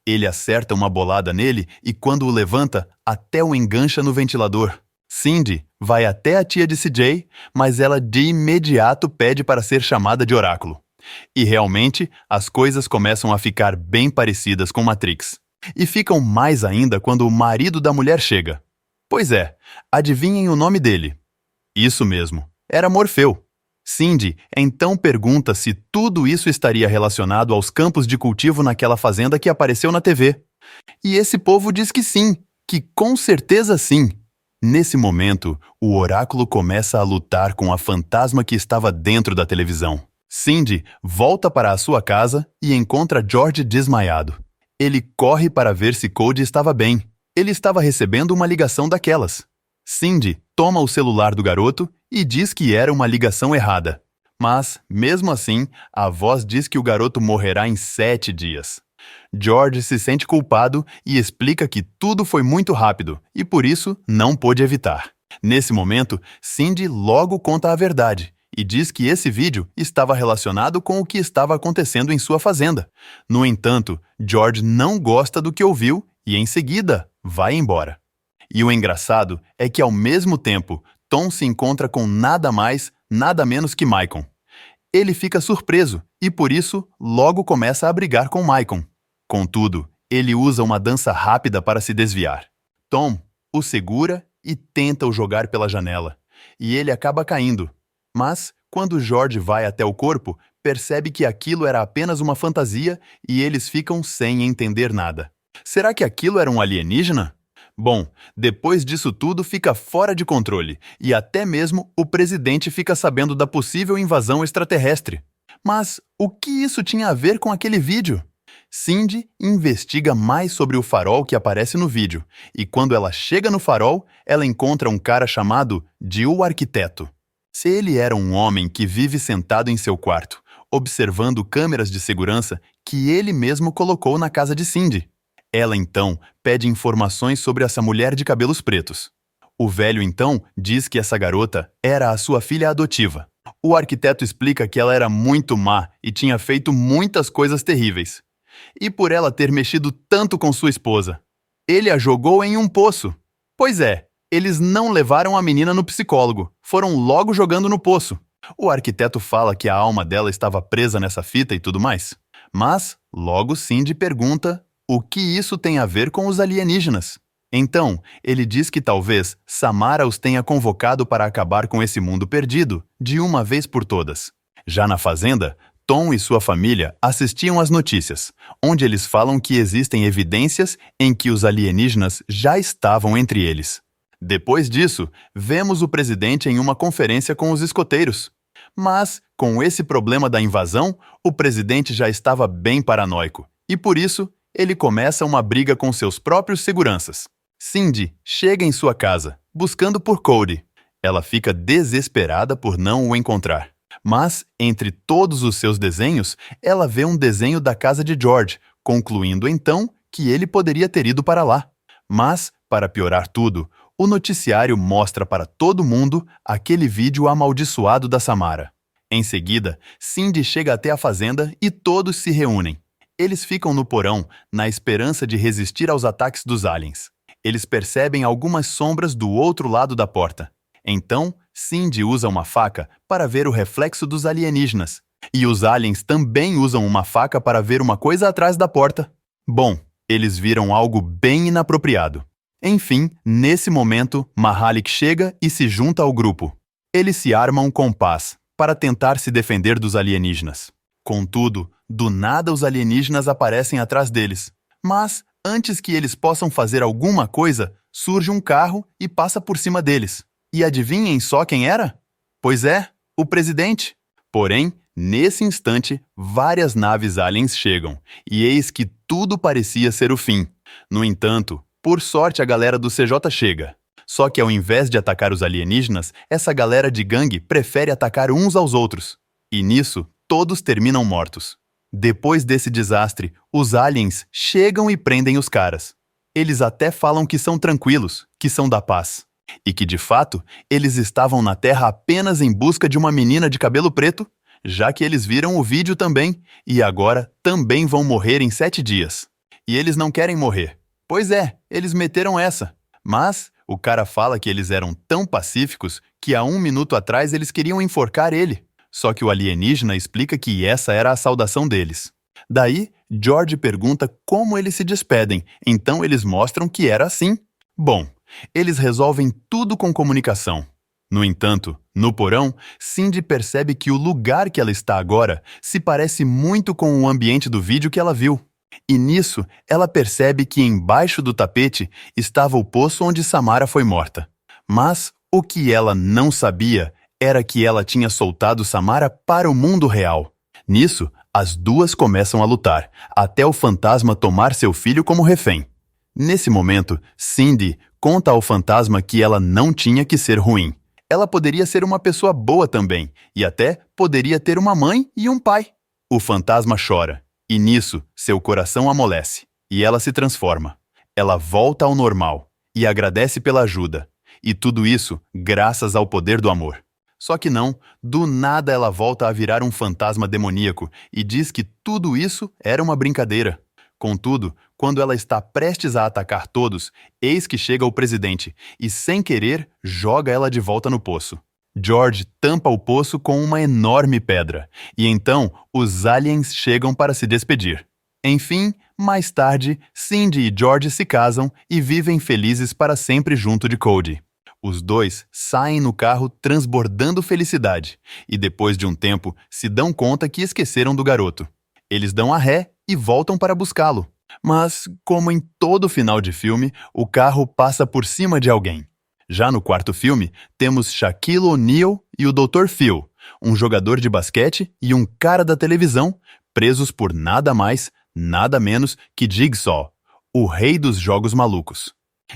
Ele acerta uma bolada nele e quando o levanta, até o engancha no ventilador. Cindy vai até a tia de CJ, mas ela de imediato pede para ser chamada de oráculo. E realmente, as coisas começam a ficar bem parecidas com Matrix. E ficam mais ainda quando o marido da mulher chega. Pois é, adivinhem o nome dele. Isso mesmo, era Morfeu. Cindy então pergunta se tudo isso estaria relacionado aos campos de cultivo naquela fazenda que apareceu na TV. E esse povo diz que sim, que com certeza sim. Nesse momento, o oráculo começa a lutar com a fantasma que estava dentro da televisão. Cindy volta para a sua casa e encontra George desmaiado. Ele corre para ver se Cody estava bem. Ele estava recebendo uma ligação daquelas. Cindy toma o celular do garoto e diz que era uma ligação errada. Mas, mesmo assim, a voz diz que o garoto morrerá em 7 dias. George se sente culpado e explica que tudo foi muito rápido e por isso não pôde evitar. Nesse momento, Cindy logo conta a verdade e diz que esse vídeo estava relacionado com o que estava acontecendo em sua fazenda. No entanto, George não gosta do que ouviu e, em seguida, vai embora. E o engraçado é que, ao mesmo tempo, Tom se encontra com nada mais, nada menos que Maicon. Ele fica surpreso e, por isso, logo começa a brigar com Maicon. Contudo, ele usa uma dança rápida para se desviar. Tom o segura e tenta o jogar pela janela, e ele acaba caindo. Mas, quando George vai até o corpo, percebe que aquilo era apenas uma fantasia e eles ficam sem entender nada. Será que aquilo era um alienígena? Bom, depois disso tudo fica fora de controle, e até mesmo o presidente fica sabendo da possível invasão extraterrestre. Mas o que isso tinha a ver com aquele vídeo? Cindy investiga mais sobre o farol que aparece no vídeo, e quando ela chega no farol, ela encontra um cara chamado Jill o Arquiteto. Se ele era um homem que vive sentado em seu quarto, observando câmeras de segurança que ele mesmo colocou na casa de Cindy. Ela, então, pede informações sobre essa mulher de cabelos pretos. O velho, então, diz que essa garota era a sua filha adotiva. O arquiteto explica que ela era muito má e tinha feito muitas coisas terríveis. E por ela ter mexido tanto com sua esposa, ele a jogou em um poço. Pois é, eles não levaram a menina no psicólogo, foram logo jogando no poço. O arquiteto fala que a alma dela estava presa nessa fita e tudo mais. Mas, logo Cindy pergunta o que isso tem a ver com os alienígenas. Então, ele diz que talvez Samara os tenha convocado para acabar com esse mundo perdido, de uma vez por todas. Já na fazenda, Tom e sua família assistiam às notícias, onde eles falam que existem evidências em que os alienígenas já estavam entre eles. Depois disso, vemos o presidente em uma conferência com os escoteiros. Mas, com esse problema da invasão, o presidente já estava bem paranoico, e por isso, ele começa uma briga com seus próprios seguranças. Cindy chega em sua casa, buscando por Cody. Ela fica desesperada por não o encontrar. Mas, entre todos os seus desenhos, ela vê um desenho da casa de George, concluindo então que ele poderia ter ido para lá. Mas, para piorar tudo, o noticiário mostra para todo mundo aquele vídeo amaldiçoado da Samara. Em seguida, Cindy chega até a fazenda e todos se reúnem. Eles ficam no porão, na esperança de resistir aos ataques dos aliens. Eles percebem algumas sombras do outro lado da porta. Então, Cindy usa uma faca para ver o reflexo dos alienígenas. E os aliens também usam uma faca para ver uma coisa atrás da porta. Bom, eles viram algo bem inapropriado. Enfim, nesse momento, Mahalik chega e se junta ao grupo. Eles se armam com paz, para tentar se defender dos alienígenas. Contudo, do nada os alienígenas aparecem atrás deles. Mas, antes que eles possam fazer alguma coisa, surge um carro e passa por cima deles. E adivinhem só quem era? Pois é, o presidente. Porém, nesse instante, várias naves aliens chegam, e eis que tudo parecia ser o fim. No entanto, por sorte a galera do CJ chega. Só que ao invés de atacar os alienígenas, essa galera de gangue prefere atacar uns aos outros. E nisso, todos terminam mortos. Depois desse desastre, os aliens chegam e prendem os caras. Eles até falam que são tranquilos, que são da paz. E que, de fato, eles estavam na Terra apenas em busca de uma menina de cabelo preto, já que eles viram o vídeo também, e agora também vão morrer em 7 dias. E eles não querem morrer. Pois é, eles meteram essa. Mas o cara fala que eles eram tão pacíficos que há 1 minuto atrás eles queriam enforcar ele. Só que o alienígena explica que essa era a saudação deles. Daí, George pergunta como eles se despedem, então eles mostram que era assim. Bom, eles resolvem tudo com comunicação. No entanto, no porão, Cindy percebe que o lugar que ela está agora se parece muito com o ambiente do vídeo que ela viu. E nisso, ela percebe que embaixo do tapete estava o poço onde Samara foi morta. Mas o que ela não sabia era que ela tinha soltado Samara para o mundo real. Nisso, as duas começam a lutar, até o fantasma tomar seu filho como refém. Nesse momento, Cindy conta ao fantasma que ela não tinha que ser ruim. Ela poderia ser uma pessoa boa também, e até poderia ter uma mãe e um pai. O fantasma chora, e nisso, seu coração amolece, e ela se transforma. Ela volta ao normal, e agradece pela ajuda. E tudo isso graças ao poder do amor. Só que não, do nada ela volta a virar um fantasma demoníaco e diz que tudo isso era uma brincadeira. Contudo, quando ela está prestes a atacar todos, eis que chega o presidente e, sem querer, joga ela de volta no poço. George tampa o poço com uma enorme pedra, e então os aliens chegam para se despedir. Enfim, mais tarde, Cindy e George se casam e vivem felizes para sempre junto de Cody. Os dois saem no carro transbordando felicidade, e depois de um tempo se dão conta que esqueceram do garoto. Eles dão a ré e voltam para buscá-lo. Mas, como em todo final de filme, o carro passa por cima de alguém. Já no quarto filme, temos Shaquille O'Neal e o Dr. Phil, um jogador de basquete e um cara da televisão, presos por nada mais, nada menos que Jigsaw, o rei dos jogos malucos.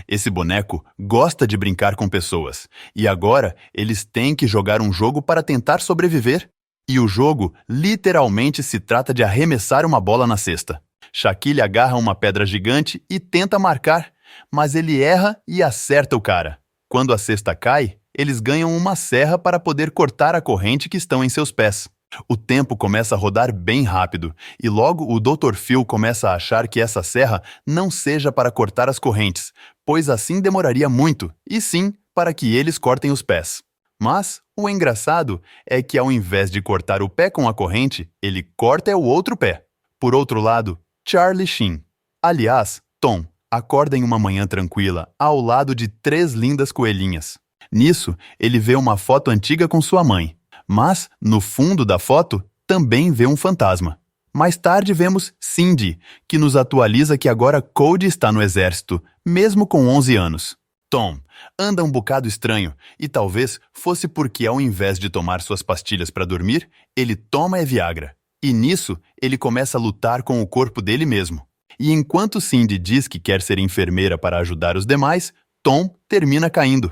Esse boneco gosta de brincar com pessoas, e agora eles têm que jogar um jogo para tentar sobreviver. E o jogo literalmente se trata de arremessar uma bola na cesta. Shaquille agarra uma pedra gigante e tenta marcar, mas ele erra e acerta o cara. Quando a cesta cai, eles ganham uma serra para poder cortar a corrente que estão em seus pés. O tempo começa a rodar bem rápido, e logo o Dr. Phil começa a achar que essa serra não seja para cortar as correntes, pois assim demoraria muito, e sim para que eles cortem os pés. Mas o engraçado é que ao invés de cortar o pé com a corrente, ele corta o outro pé. Por outro lado, Charlie Sheen, aliás, Tom, acorda em uma manhã tranquila ao lado de 3 lindas coelhinhas. Nisso, ele vê uma foto antiga com sua mãe, mas no fundo da foto também vê um fantasma. Mais tarde vemos Cindy, que nos atualiza que agora Cody está no exército, mesmo com 11 anos. Tom anda um bocado estranho, e talvez fosse porque ao invés de tomar suas pastilhas para dormir, ele toma Viagra. E nisso, ele começa a lutar com o corpo dele mesmo. E enquanto Cindy diz que quer ser enfermeira para ajudar os demais, Tom termina caindo.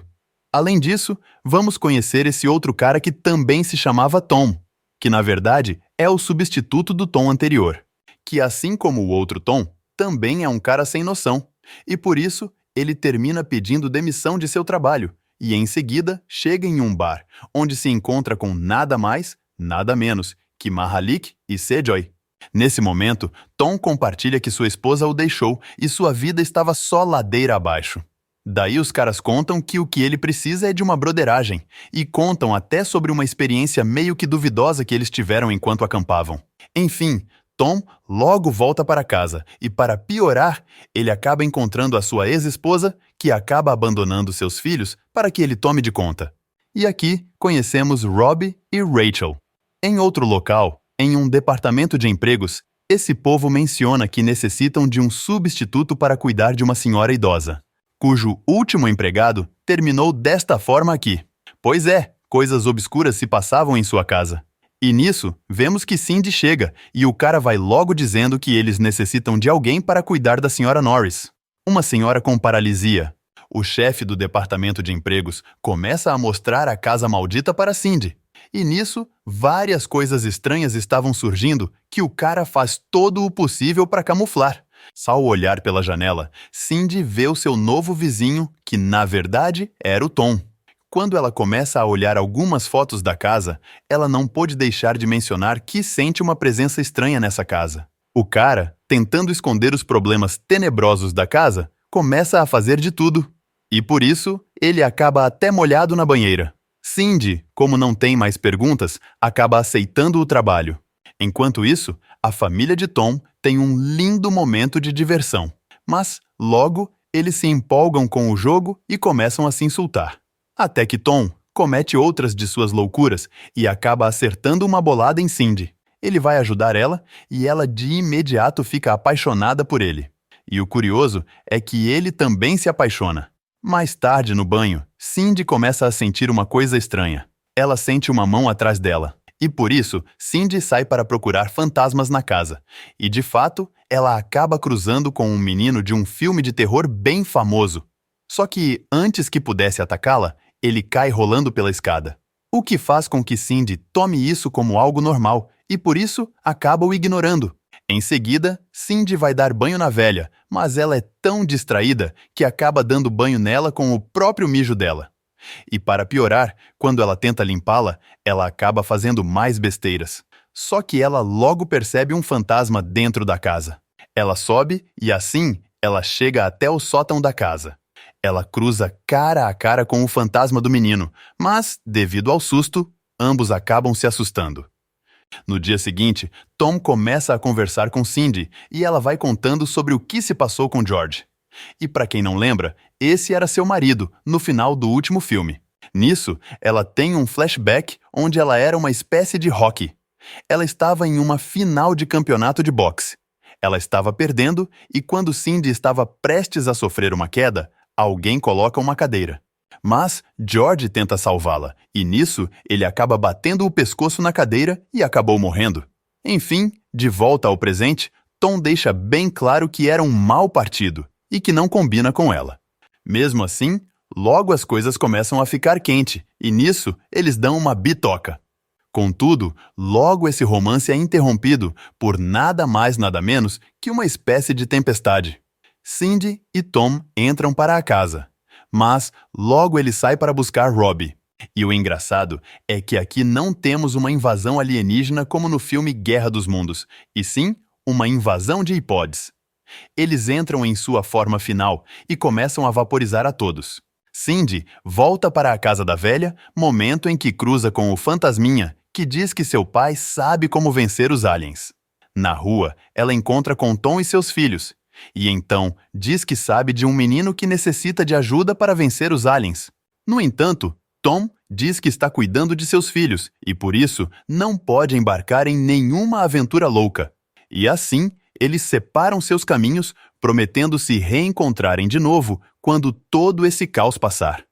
Além disso, vamos conhecer esse outro cara que também se chamava Tom, que na verdade é o substituto do Tom anterior, que assim como o outro Tom, também é um cara sem noção, e por isso ele termina pedindo demissão de seu trabalho, e em seguida chega em um bar, onde se encontra com nada mais, nada menos que Mahalik e Sejoy. Nesse momento, Tom compartilha que sua esposa o deixou e sua vida estava só ladeira abaixo. Daí os caras contam que o que ele precisa é de uma broderagem, e contam até sobre uma experiência meio que duvidosa que eles tiveram enquanto acampavam. Enfim, Tom logo volta para casa, e para piorar, ele acaba encontrando a sua ex-esposa, que acaba abandonando seus filhos para que ele tome de conta. E aqui conhecemos Robbie e Rachel. Em outro local, em um departamento de empregos, esse povo menciona que necessitam de um substituto para cuidar de uma senhora idosa, cujo último empregado terminou desta forma aqui. Pois é, coisas obscuras se passavam em sua casa. E nisso, vemos que Cindy chega, e o cara vai logo dizendo que eles necessitam de alguém para cuidar da senhora Norris, uma senhora com paralisia. O chefe do departamento de empregos começa a mostrar a casa maldita para Cindy. E nisso, várias coisas estranhas estavam surgindo que o cara faz todo o possível para camuflar. Ao olhar pela janela, Cindy vê o seu novo vizinho, que na verdade era o Tom. Quando ela começa a olhar algumas fotos da casa, ela não pôde deixar de mencionar que sente uma presença estranha nessa casa. O cara, tentando esconder os problemas tenebrosos da casa, começa a fazer de tudo. E por isso, ele acaba até molhado na banheira. Cindy, como não tem mais perguntas, acaba aceitando o trabalho. Enquanto isso, a família de Tom tem um lindo momento de diversão. Mas, logo, eles se empolgam com o jogo e começam a se insultar. Até que Tom comete outras de suas loucuras e acaba acertando uma bolada em Cindy. Ele vai ajudar ela e ela de imediato fica apaixonada por ele. E o curioso é que ele também se apaixona. Mais tarde, no banho, Cindy começa a sentir uma coisa estranha. Ela sente uma mão atrás dela. E por isso, Cindy sai para procurar fantasmas na casa. E de fato, ela acaba cruzando com um menino de um filme de terror bem famoso. Só que, antes que pudesse atacá-la, ele cai rolando pela escada. O que faz com que Cindy tome isso como algo normal e, por isso, acaba o ignorando. Em seguida, Cindy vai dar banho na velha, mas ela é tão distraída que acaba dando banho nela com o próprio mijo dela. E para piorar, quando ela tenta limpá-la, ela acaba fazendo mais besteiras. Só que ela logo percebe um fantasma dentro da casa. Ela sobe e assim ela chega até o sótão da casa. Ela cruza cara a cara com o fantasma do menino, mas, devido ao susto, ambos acabam se assustando. No dia seguinte, Tom começa a conversar com Cindy e ela vai contando sobre o que se passou com George. E para quem não lembra, esse era seu marido no final do último filme. Nisso, ela tem um flashback onde ela era uma espécie de Rocky. Ela estava em uma final de campeonato de boxe. Ela estava perdendo e quando Cindy estava prestes a sofrer uma queda, alguém coloca uma cadeira. Mas George tenta salvá-la, e nisso ele acaba batendo o pescoço na cadeira e acabou morrendo. Enfim, de volta ao presente, Tom deixa bem claro que era um mau partido e que não combina com ela. Mesmo assim, logo as coisas começam a ficar quente, e nisso eles dão uma bitoca. Contudo, logo esse romance é interrompido por nada mais nada menos que uma espécie de tempestade. Cindy e Tom entram para a casa, mas logo ele sai para buscar Robbie. E o engraçado é que aqui não temos uma invasão alienígena como no filme Guerra dos Mundos, e sim uma invasão de iPods. Eles entram em sua forma final e começam a vaporizar a todos. Cindy volta para a casa da velha, momento em que cruza com o fantasminha, que diz que seu pai sabe como vencer os aliens. Na rua, ela encontra com Tom e seus filhos, e então diz que sabe de um menino que necessita de ajuda para vencer os aliens. No entanto, Tom diz que está cuidando de seus filhos e, por isso, não pode embarcar em nenhuma aventura louca. E assim, eles separam seus caminhos, prometendo se reencontrarem de novo quando todo esse caos passar.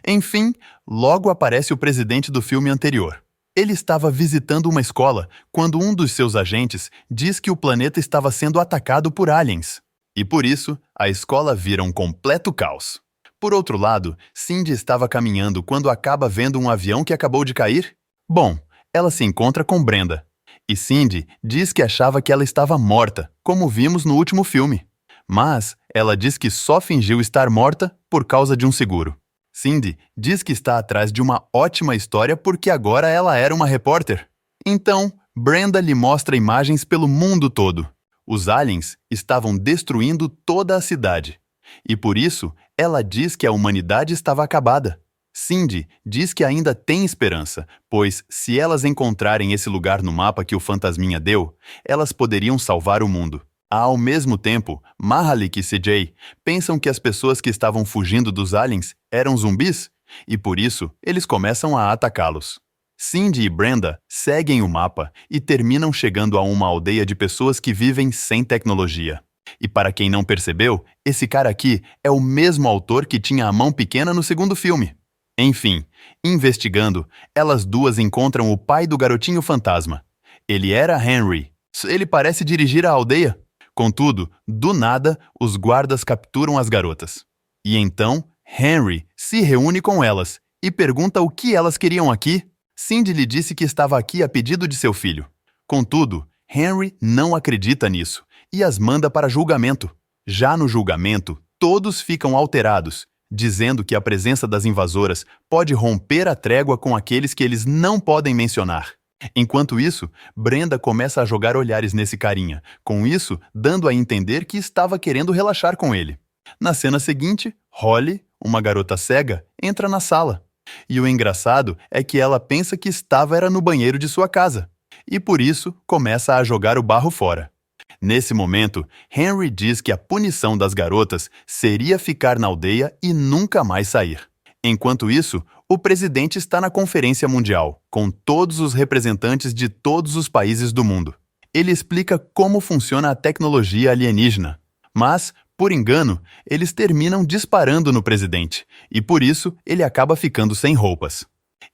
Enfim, logo aparece o presidente do filme anterior. Ele estava visitando uma escola quando um dos seus agentes diz que o planeta estava sendo atacado por aliens. E por isso, a escola vira um completo caos. Por outro lado, Cindy estava caminhando quando acaba vendo um avião que acabou de cair. Bom, ela se encontra com Brenda. E Cindy diz que achava que ela estava morta, como vimos no último filme. Mas ela diz que só fingiu estar morta por causa de um seguro. Cindy diz que está atrás de uma ótima história porque agora ela era uma repórter. Então, Brenda lhe mostra imagens pelo mundo todo. Os aliens estavam destruindo toda a cidade. E por isso, ela diz que a humanidade estava acabada. Cindy diz que ainda tem esperança, pois se elas encontrarem esse lugar no mapa que o fantasminha deu, elas poderiam salvar o mundo. Ao mesmo tempo, Mahalik e CJ pensam que as pessoas que estavam fugindo dos aliens eram zumbis, e por isso eles começam a atacá-los. Cindy e Brenda seguem o mapa e terminam chegando a uma aldeia de pessoas que vivem sem tecnologia. E para quem não percebeu, esse cara aqui é o mesmo autor que tinha a mão pequena no segundo filme. Enfim, investigando, elas duas encontram o pai do garotinho fantasma. Ele era Henry. Ele parece dirigir a aldeia. Contudo, do nada, os guardas capturam as garotas. E então, Henry se reúne com elas e pergunta o que elas queriam aqui. Cindy lhe disse que estava aqui a pedido de seu filho. Contudo, Henry não acredita nisso e as manda para julgamento. Já no julgamento, todos ficam alterados, dizendo que a presença das invasoras pode romper a trégua com aqueles que eles não podem mencionar. Enquanto isso, Brenda começa a jogar olhares nesse carinha, com isso dando a entender que estava querendo relaxar com ele. Na cena seguinte, Holly, uma garota cega, entra na sala. E o engraçado é que ela pensa que era no banheiro de sua casa, e por isso começa a jogar o barro fora. Nesse momento, Henry diz que a punição das garotas seria ficar na aldeia e nunca mais sair. Enquanto isso, o presidente está na Conferência Mundial, com todos os representantes de todos os países do mundo. Ele explica como funciona a tecnologia alienígena. Mas, por engano, eles terminam disparando no presidente, e por isso ele acaba ficando sem roupas.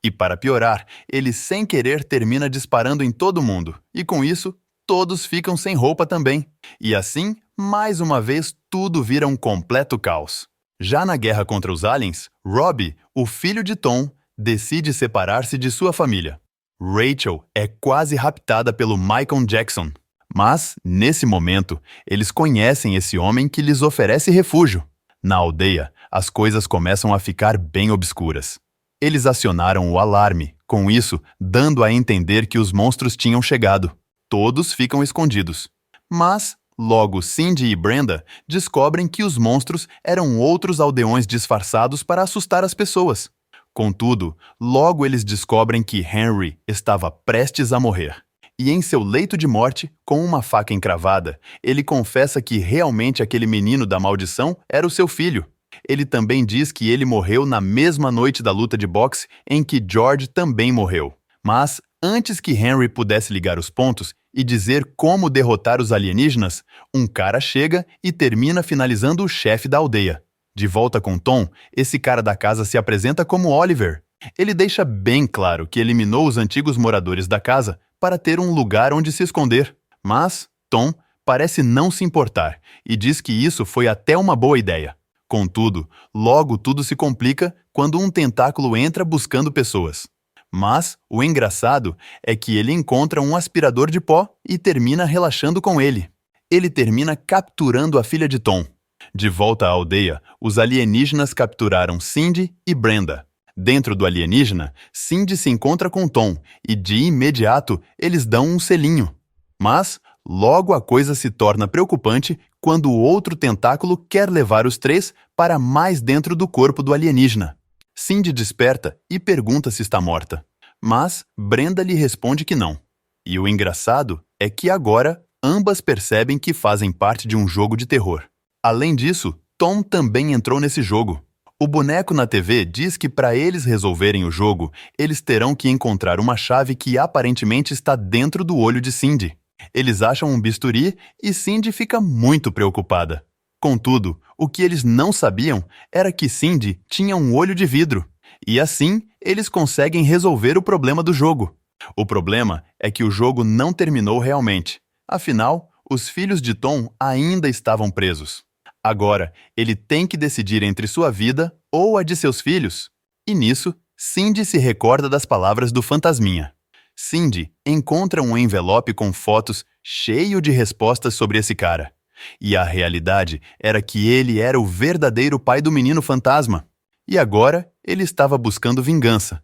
E para piorar, ele sem querer termina disparando em todo mundo, e com isso, todos ficam sem roupa também. E assim, mais uma vez, tudo vira um completo caos. Já na guerra contra os aliens, Robbie, o filho de Tom, decide separar-se de sua família. Rachel é quase raptada pelo Michael Jackson. Mas, nesse momento, eles conhecem esse homem que lhes oferece refúgio. Na aldeia, as coisas começam a ficar bem obscuras. Eles acionaram o alarme, com isso, dando a entender que os monstros tinham chegado. Todos ficam escondidos. Mas, Logo, Cindy e Brenda descobrem que os monstros eram outros aldeões disfarçados para assustar as pessoas. Contudo, logo eles descobrem que Henry estava prestes a morrer. E em seu leito de morte, com uma faca encravada, ele confessa que realmente aquele menino da maldição era o seu filho. Ele também diz que ele morreu na mesma noite da luta de boxe em que George também morreu. Mas, antes que Henry pudesse ligar os pontos e dizer como derrotar os alienígenas, um cara chega e termina finalizando o chefe da aldeia. De volta com Tom, esse cara da casa se apresenta como Oliver. Ele deixa bem claro que eliminou os antigos moradores da casa para ter um lugar onde se esconder. Mas Tom parece não se importar e diz que isso foi até uma boa ideia. Contudo, logo tudo se complica quando um tentáculo entra buscando pessoas. Mas o engraçado é que ele encontra um aspirador de pó e termina relaxando com ele. Ele termina capturando a filha de Tom. De volta à aldeia, os alienígenas capturaram Cindy e Brenda. Dentro do alienígena, Cindy se encontra com Tom e, de imediato, eles dão um selinho. Mas, logo a coisa se torna preocupante quando o outro tentáculo quer levar os três para mais dentro do corpo do alienígena. Cindy desperta e pergunta se está morta. Mas Brenda lhe responde que não. E o engraçado é que agora ambas percebem que fazem parte de um jogo de terror. Além disso, Tom também entrou nesse jogo. O boneco na TV diz que para eles resolverem o jogo, eles terão que encontrar uma chave que aparentemente está dentro do olho de Cindy. Eles acham um bisturi e Cindy fica muito preocupada. Contudo, o que eles não sabiam era que Cindy tinha um olho de vidro. E assim, eles conseguem resolver o problema do jogo. O problema é que o jogo não terminou realmente. Afinal, os filhos de Tom ainda estavam presos. Agora, ele tem que decidir entre sua vida ou a de seus filhos. E nisso, Cindy se recorda das palavras do fantasminha. Cindy encontra um envelope com fotos cheio de respostas sobre esse cara. E a realidade era que ele era o verdadeiro pai do menino fantasma. E agora, ele estava buscando vingança.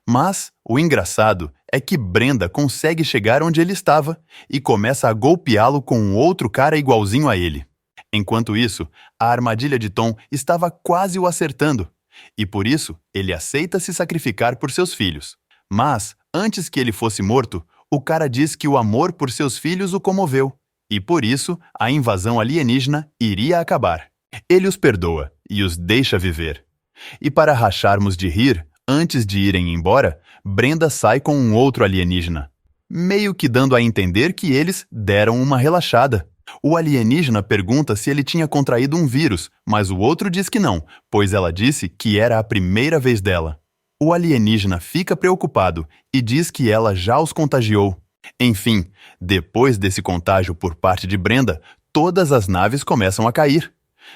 Mas o engraçado é que Brenda consegue chegar onde ele estava e começa a golpeá-lo com um outro cara igualzinho a ele. Enquanto isso, a armadilha de Tom estava quase o acertando, e por isso ele aceita se sacrificar por seus filhos. Mas, antes que ele fosse morto, o cara diz que o amor por seus filhos o comoveu, e por isso a invasão alienígena iria acabar. Ele os perdoa e os deixa viver. E para racharmos de rir, antes de irem embora, Brenda sai com um outro alienígena, meio que dando a entender que eles deram uma relaxada. O alienígena pergunta se ele tinha contraído um vírus, mas o outro diz que não, pois ela disse que era a primeira vez dela. O alienígena fica preocupado e diz que ela já os contagiou. Enfim, depois desse contágio por parte de Brenda, todas as naves começam a cair.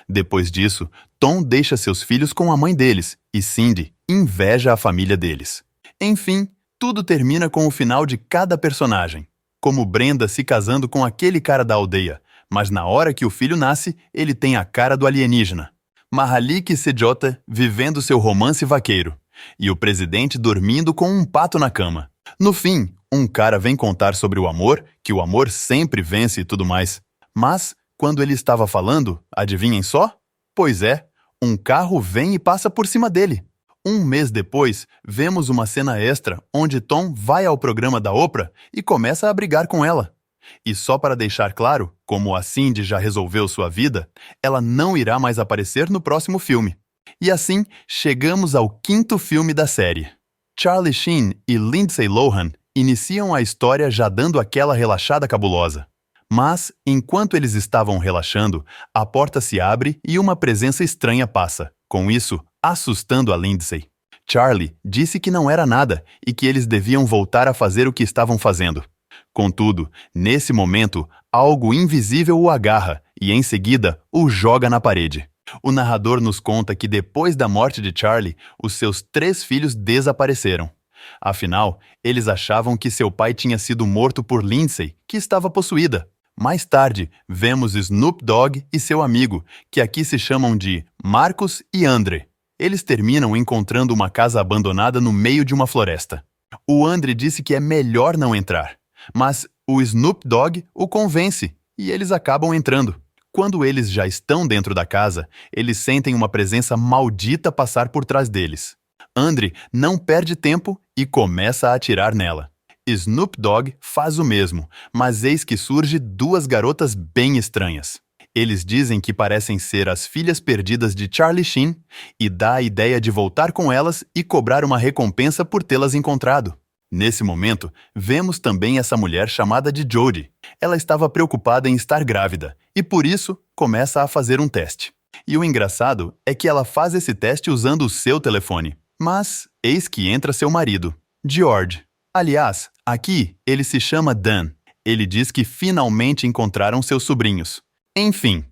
Depois disso, Tom deixa seus filhos com a mãe deles e Cindy inveja a família deles. Enfim, tudo termina com o final de cada personagem. Como Brenda se casando com aquele cara da aldeia, mas na hora que o filho nasce, ele tem a cara do alienígena. Mahalik Sejota vivendo seu romance vaqueiro, e o presidente dormindo com um pato na cama. No fim, um cara vem contar sobre o amor, que o amor sempre vence e tudo mais. Mas, quando ele estava falando, adivinhem só? Pois é, um carro vem e passa por cima dele. Um mês depois, vemos uma cena extra onde Tom vai ao programa da Oprah e começa a brigar com ela. E só para deixar claro, como a Cindy já resolveu sua vida, ela não irá mais aparecer no próximo filme. E assim, chegamos ao 5º filme da série. Charlie Sheen e Lindsay Lohan iniciam a história já dando aquela relaxada cabulosa. Mas, enquanto eles estavam relaxando, a porta se abre e uma presença estranha passa. Com isso, assustando a Lindsay. Charlie disse que não era nada e que eles deviam voltar a fazer o que estavam fazendo. Contudo, nesse momento, algo invisível o agarra e, em seguida, o joga na parede. O narrador nos conta que depois da morte de Charlie, os seus 3 filhos desapareceram. Afinal, eles achavam que seu pai tinha sido morto por Lindsay, que estava possuída. Mais tarde, vemos Snoop Dogg e seu amigo, que aqui se chamam de Marcus e Andre. Eles terminam encontrando uma casa abandonada no meio de uma floresta. O Andre disse que é melhor não entrar, mas o Snoop Dogg o convence e eles acabam entrando. Quando eles já estão dentro da casa, eles sentem uma presença maldita passar por trás deles. Andre não perde tempo e começa a atirar nela. Snoop Dogg faz o mesmo, mas eis que surge duas garotas bem estranhas. Eles dizem que parecem ser as filhas perdidas de Charlie Sheen e dá a ideia de voltar com elas e cobrar uma recompensa por tê-las encontrado. Nesse momento, vemos também essa mulher chamada de Jodie. Ela estava preocupada em estar grávida e, por isso, começa a fazer um teste. E o engraçado é que ela faz esse teste usando o seu telefone. Mas eis que entra seu marido, George. Aliás, aqui ele se chama Dan. Ele diz que finalmente encontraram seus sobrinhos. Enfim,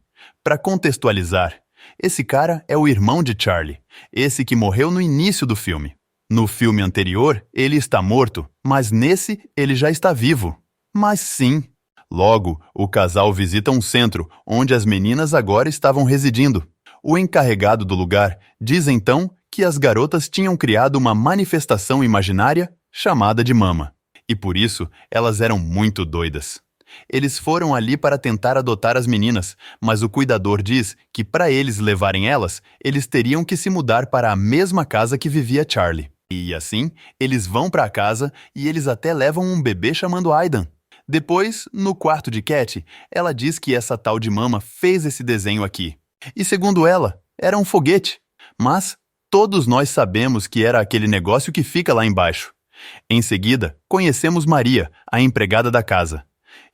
para contextualizar, esse cara é o irmão de Charlie, esse que morreu no início do filme. No filme anterior, ele está morto, mas nesse ele já está vivo. Mas sim. Logo, o casal visita um centro, onde as meninas agora estavam residindo. O encarregado do lugar diz então que as garotas tinham criado uma manifestação imaginária chamada de Mama. E por isso, elas eram muito doidas. Eles foram ali para tentar adotar as meninas, mas o cuidador diz que para eles levarem elas, eles teriam que se mudar para a mesma casa que vivia Charlie. E assim, eles vão para a casa e eles até levam um bebê chamando Aidan. Depois, no quarto de Cat, ela diz que essa tal de Mama fez esse desenho aqui. E segundo ela, era um foguete. Mas todos nós sabemos que era aquele negócio que fica lá embaixo. Em seguida, conhecemos Maria, a empregada da casa.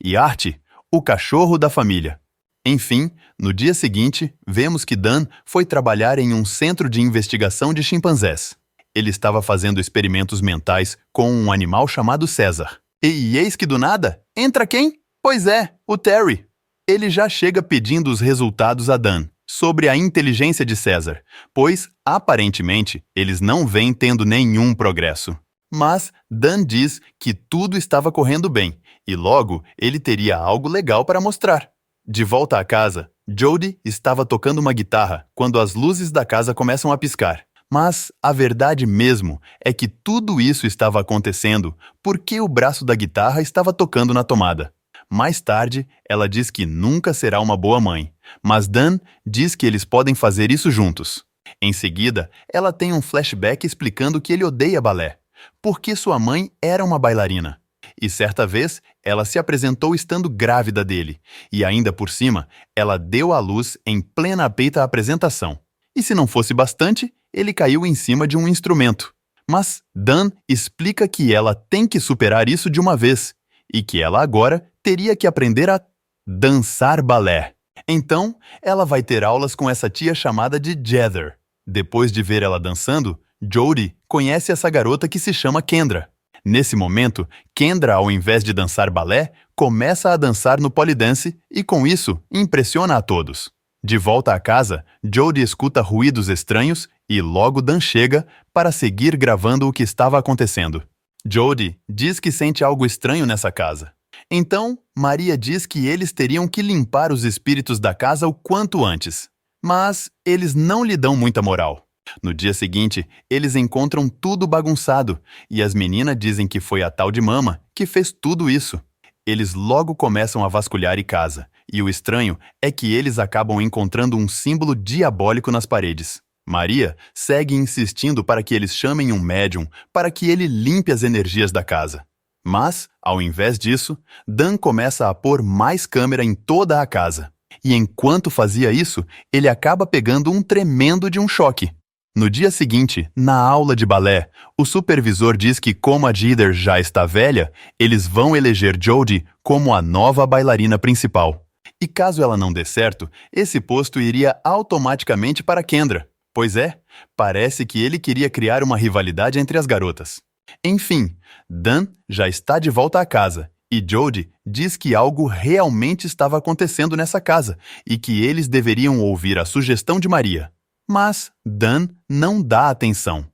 E Art, o cachorro da família. Enfim, no dia seguinte, vemos que Dan foi trabalhar em um centro de investigação de chimpanzés. Ele estava fazendo experimentos mentais com um animal chamado César. E eis que do nada, entra quem? Pois é, o Terry. Ele já chega pedindo os resultados a Dan sobre a inteligência de César, pois, aparentemente, eles não vêm tendo nenhum progresso. Mas Dan diz que tudo estava correndo bem, e logo ele teria algo legal para mostrar. De volta à casa, Jodie estava tocando uma guitarra quando as luzes da casa começam a piscar. Mas a verdade mesmo é que tudo isso estava acontecendo porque o braço da guitarra estava tocando na tomada. Mais tarde, ela diz que nunca será uma boa mãe, mas Dan diz que eles podem fazer isso juntos. Em seguida, ela tem um flashback explicando que ele odeia balé, porque sua mãe era uma bailarina. E certa vez, ela se apresentou estando grávida dele, e ainda por cima, ela deu à luz em plena peita apresentação. E se não fosse bastante, ele caiu em cima de um instrumento. Mas Dan explica que ela tem que superar isso de uma vez, e que ela agora teria que aprender a dançar balé. Então, ela vai ter aulas com essa tia chamada de Heather. Depois de ver ela dançando, Jodie conhece essa garota que se chama Kendra. Nesse momento, Kendra, ao invés de dançar balé, começa a dançar no polydance e, com isso, impressiona a todos. De volta à casa, Jodie escuta ruídos estranhos e logo Dan chega para seguir gravando o que estava acontecendo. Jodie diz que sente algo estranho nessa casa. Então, Maria diz que eles teriam que limpar os espíritos da casa o quanto antes. Mas eles não lhe dão muita moral. No dia seguinte, eles encontram tudo bagunçado e as meninas dizem que foi a tal de Mama que fez tudo isso. Eles logo começam a vasculhar a casa, e o estranho é que eles acabam encontrando um símbolo diabólico nas paredes. Maria segue insistindo para que eles chamem um médium para que ele limpe as energias da casa. Mas, ao invés disso, Dan começa a pôr mais câmera em toda a casa. E enquanto fazia isso, ele acaba pegando um tremendo de um choque. No dia seguinte, na aula de balé, o supervisor diz que como a Heather já está velha, eles vão eleger Jodie como a nova bailarina principal. E caso ela não dê certo, esse posto iria automaticamente para Kendra. Pois é, parece que ele queria criar uma rivalidade entre as garotas. Enfim, Dan já está de volta à casa, e Jodie diz que algo realmente estava acontecendo nessa casa e que eles deveriam ouvir a sugestão de Maria. Mas Dan não dá atenção.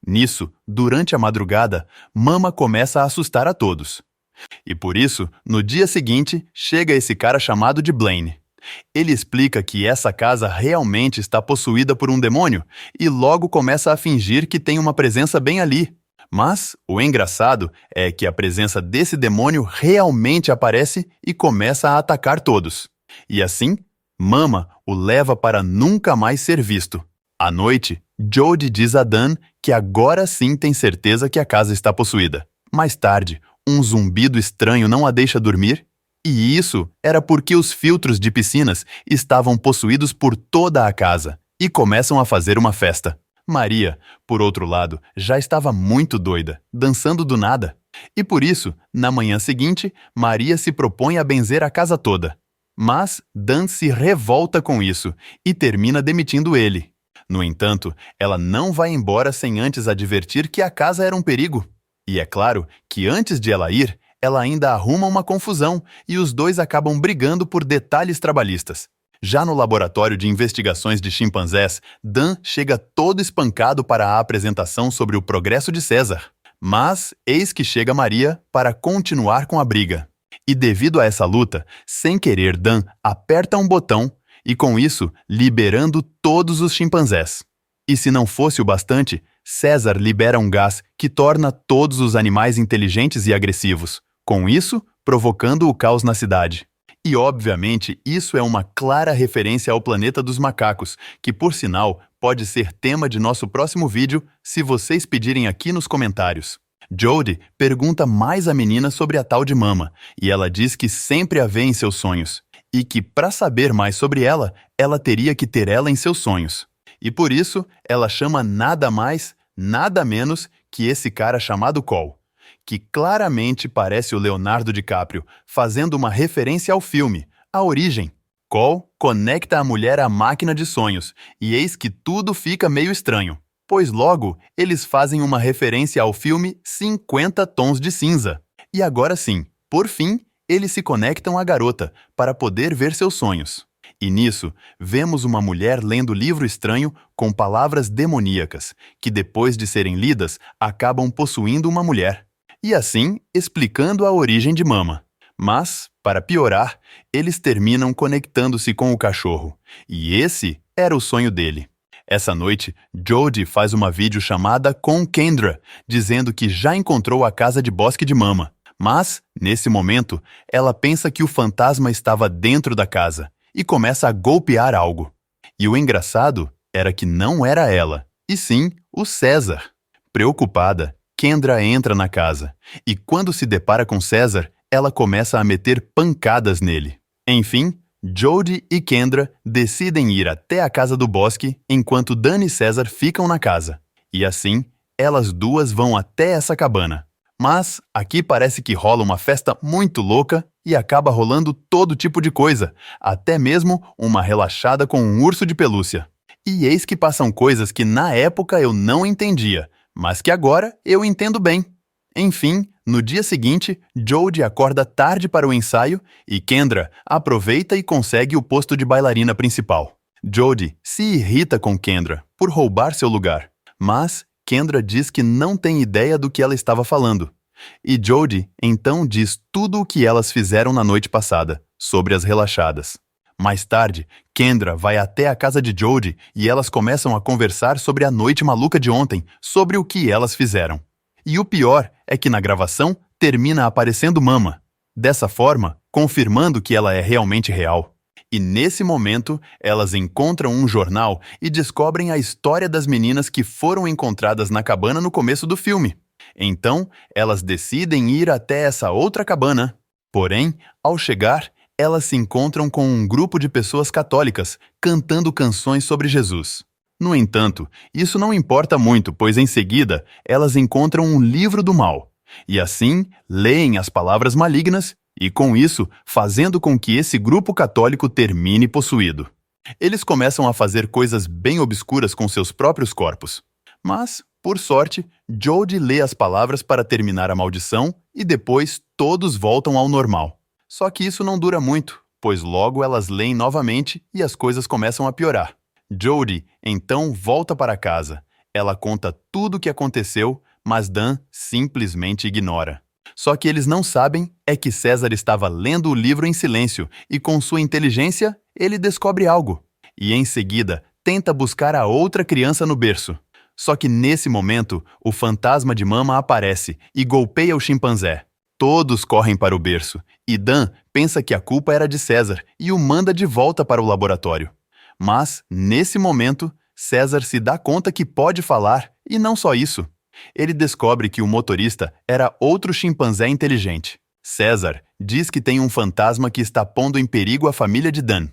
Nisso, durante a madrugada, Mama começa a assustar a todos. E por isso, no dia seguinte, chega esse cara chamado de Blaine. Ele explica que essa casa realmente está possuída por um demônio e logo começa a fingir que tem uma presença bem ali. Mas o engraçado é que a presença desse demônio realmente aparece e começa a atacar todos. E assim, Mama o leva para nunca mais ser visto. À noite, Jody diz a Dan que agora sim tem certeza que a casa está possuída. Mais tarde, um zumbido estranho não a deixa dormir, e isso era porque os filtros de piscinas estavam possuídos por toda a casa e começam a fazer uma festa. Maria, por outro lado, já estava muito doida, dançando do nada. E por isso, na manhã seguinte, Maria se propõe a benzer a casa toda. Mas Dan se revolta com isso e termina demitindo ele. No entanto, ela não vai embora sem antes advertir que a casa era um perigo. E é claro que antes de ela ir, ela ainda arruma uma confusão e os dois acabam brigando por detalhes trabalhistas. Já no laboratório de investigações de chimpanzés, Dan chega todo espancado para a apresentação sobre o progresso de César. Mas eis que chega Maria para continuar com a briga. E devido a essa luta, sem querer, Dan aperta um botão e com isso liberando todos os chimpanzés. E se não fosse o bastante, César libera um gás que torna todos os animais inteligentes e agressivos, com isso provocando o caos na cidade. E obviamente isso é uma clara referência ao planeta dos macacos, que por sinal pode ser tema de nosso próximo vídeo se vocês pedirem aqui nos comentários. Jody pergunta mais à menina sobre a tal de Mama, e ela diz que sempre a vê em seus sonhos, e que para saber mais sobre ela, ela teria que ter ela em seus sonhos. E por isso, ela chama nada mais, nada menos que esse cara chamado Cole, que claramente parece o Leonardo DiCaprio, fazendo uma referência ao filme, A Origem. Cole conecta a mulher à máquina de sonhos, e eis que tudo fica meio estranho, pois logo eles fazem uma referência ao filme 50 Tons de Cinza. E agora sim, por fim, eles se conectam à garota para poder ver seus sonhos. E nisso, vemos uma mulher lendo livro estranho com palavras demoníacas, que depois de serem lidas, acabam possuindo uma mulher. E assim, explicando a origem de Mama. Mas, para piorar, eles terminam conectando-se com o cachorro. E esse era o sonho dele. Essa noite, Jody faz uma videochamada com Kendra, dizendo que já encontrou a casa de bosque de Mama. Mas, nesse momento, ela pensa que o fantasma estava dentro da casa e começa a golpear algo. E o engraçado era que não era ela, e sim o César. Preocupada, Kendra entra na casa, e quando se depara com César, ela começa a meter pancadas nele. Enfim, Jody e Kendra decidem ir até a casa do bosque, enquanto Dan e César ficam na casa. E assim, elas duas vão até essa cabana. Mas aqui parece que rola uma festa muito louca e acaba rolando todo tipo de coisa, até mesmo uma relaxada com um urso de pelúcia. E eis que passam coisas que na época eu não entendia, mas que agora eu entendo bem. Enfim, no dia seguinte, Jody acorda tarde para o ensaio e Kendra aproveita e consegue o posto de bailarina principal. Jody se irrita com Kendra por roubar seu lugar, mas Kendra diz que não tem ideia do que ela estava falando. E Jody então diz tudo o que elas fizeram na noite passada, sobre as relaxadas. Mais tarde, Kendra vai até a casa de Jody e elas começam a conversar sobre a noite maluca de ontem, sobre o que elas fizeram. E o pior é que na gravação termina aparecendo Mama, dessa forma confirmando que ela é realmente real. E nesse momento, elas encontram um jornal e descobrem a história das meninas que foram encontradas na cabana no começo do filme. Então, elas decidem ir até essa outra cabana. Porém, ao chegar, elas se encontram com um grupo de pessoas católicas cantando canções sobre Jesus. No entanto, isso não importa muito, pois em seguida, elas encontram um livro do mal. E assim, leem as palavras malignas e, com isso, fazendo com que esse grupo católico termine possuído. Eles começam a fazer coisas bem obscuras com seus próprios corpos. Mas, por sorte, Jody lê as palavras para terminar a maldição e depois todos voltam ao normal. Só que isso não dura muito, pois logo elas leem novamente e as coisas começam a piorar. Jody, então, volta para casa. Ela conta tudo o que aconteceu, mas Dan simplesmente ignora. Só que eles não sabem é que César estava lendo o livro em silêncio e, com sua inteligência, ele descobre algo. E, em seguida, tenta buscar a outra criança no berço. Só que nesse momento, o fantasma de Mama aparece e golpeia o chimpanzé. Todos correm para o berço, e Dan pensa que a culpa era de César e o manda de volta para o laboratório. Mas, nesse momento, César se dá conta que pode falar, e não só isso. Ele descobre que o motorista era outro chimpanzé inteligente. César diz que tem um fantasma que está pondo em perigo a família de Dan.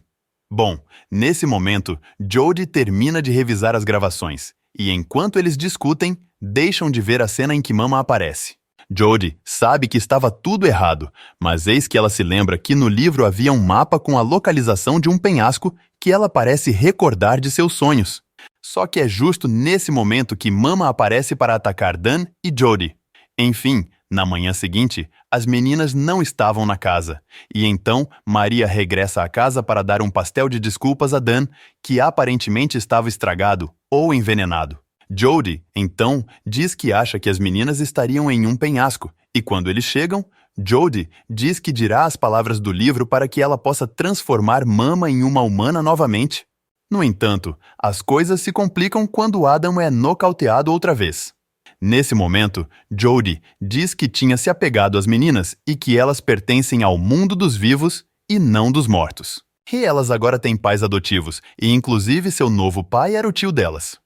Bom, nesse momento, Jody termina de revisar as gravações, e enquanto eles discutem, deixam de ver a cena em que Mama aparece. Jody sabe que estava tudo errado, mas eis que ela se lembra que no livro havia um mapa com a localização de um penhasco que ela parece recordar de seus sonhos. Só que é justo nesse momento que Mama aparece para atacar Dan e Jody. Enfim, na manhã seguinte, as meninas não estavam na casa, e então Maria regressa à casa para dar um pastel de desculpas a Dan, que aparentemente estava estragado ou envenenado. Jody, então, diz que acha que as meninas estariam em um penhasco, e quando eles chegam, Jody diz que dirá as palavras do livro para que ela possa transformar Mama em uma humana novamente. No entanto, as coisas se complicam quando Adam é nocauteado outra vez. Nesse momento, Jody diz que tinha se apegado às meninas e que elas pertencem ao mundo dos vivos e não dos mortos. E elas agora têm pais adotivos, e inclusive seu novo pai era o tio delas.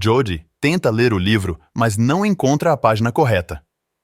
Jody tenta ler o livro, mas não encontra a página correta.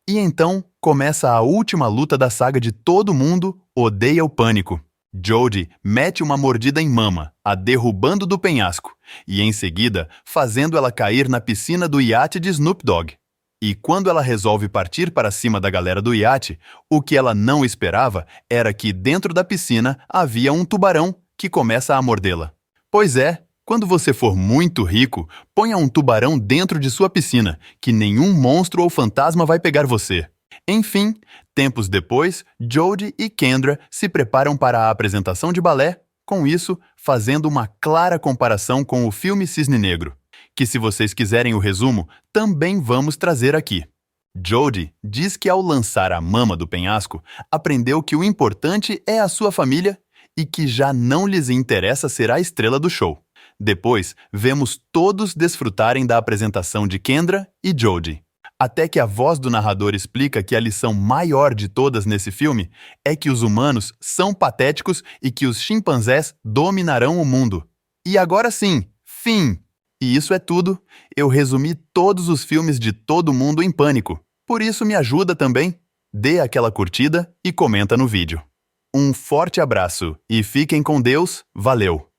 E então começa a última luta da saga de Todo Mundo Odeia o Pânico. Jody mete uma mordida em Mama, a derrubando do penhasco, e em seguida fazendo ela cair na piscina do iate de Snoop Dogg. E quando ela resolve partir para cima da galera do iate, o que ela não esperava era que dentro da piscina havia um tubarão que começa a mordê-la. Pois é, quando você for muito rico, ponha um tubarão dentro de sua piscina, que nenhum monstro ou fantasma vai pegar você. Enfim, tempos depois, Jody e Kendra se preparam para a apresentação de balé, com isso fazendo uma clara comparação com o filme Cisne Negro, que se vocês quiserem o resumo, também vamos trazer aqui. Jody diz que ao lançar a Mama do penhasco, aprendeu que o importante é a sua família e que já não lhes interessa ser a estrela do show. Depois, vemos todos desfrutarem da apresentação de Kendra e Jody. Até que a voz do narrador explica que a lição maior de todas nesse filme é que os humanos são patéticos e que os chimpanzés dominarão o mundo. E agora sim, fim! E isso é tudo. Eu resumi todos os filmes de Todo Mundo em Pânico. Por isso me ajuda também. Dê aquela curtida e comenta no vídeo. Um forte abraço e fiquem com Deus. Valeu!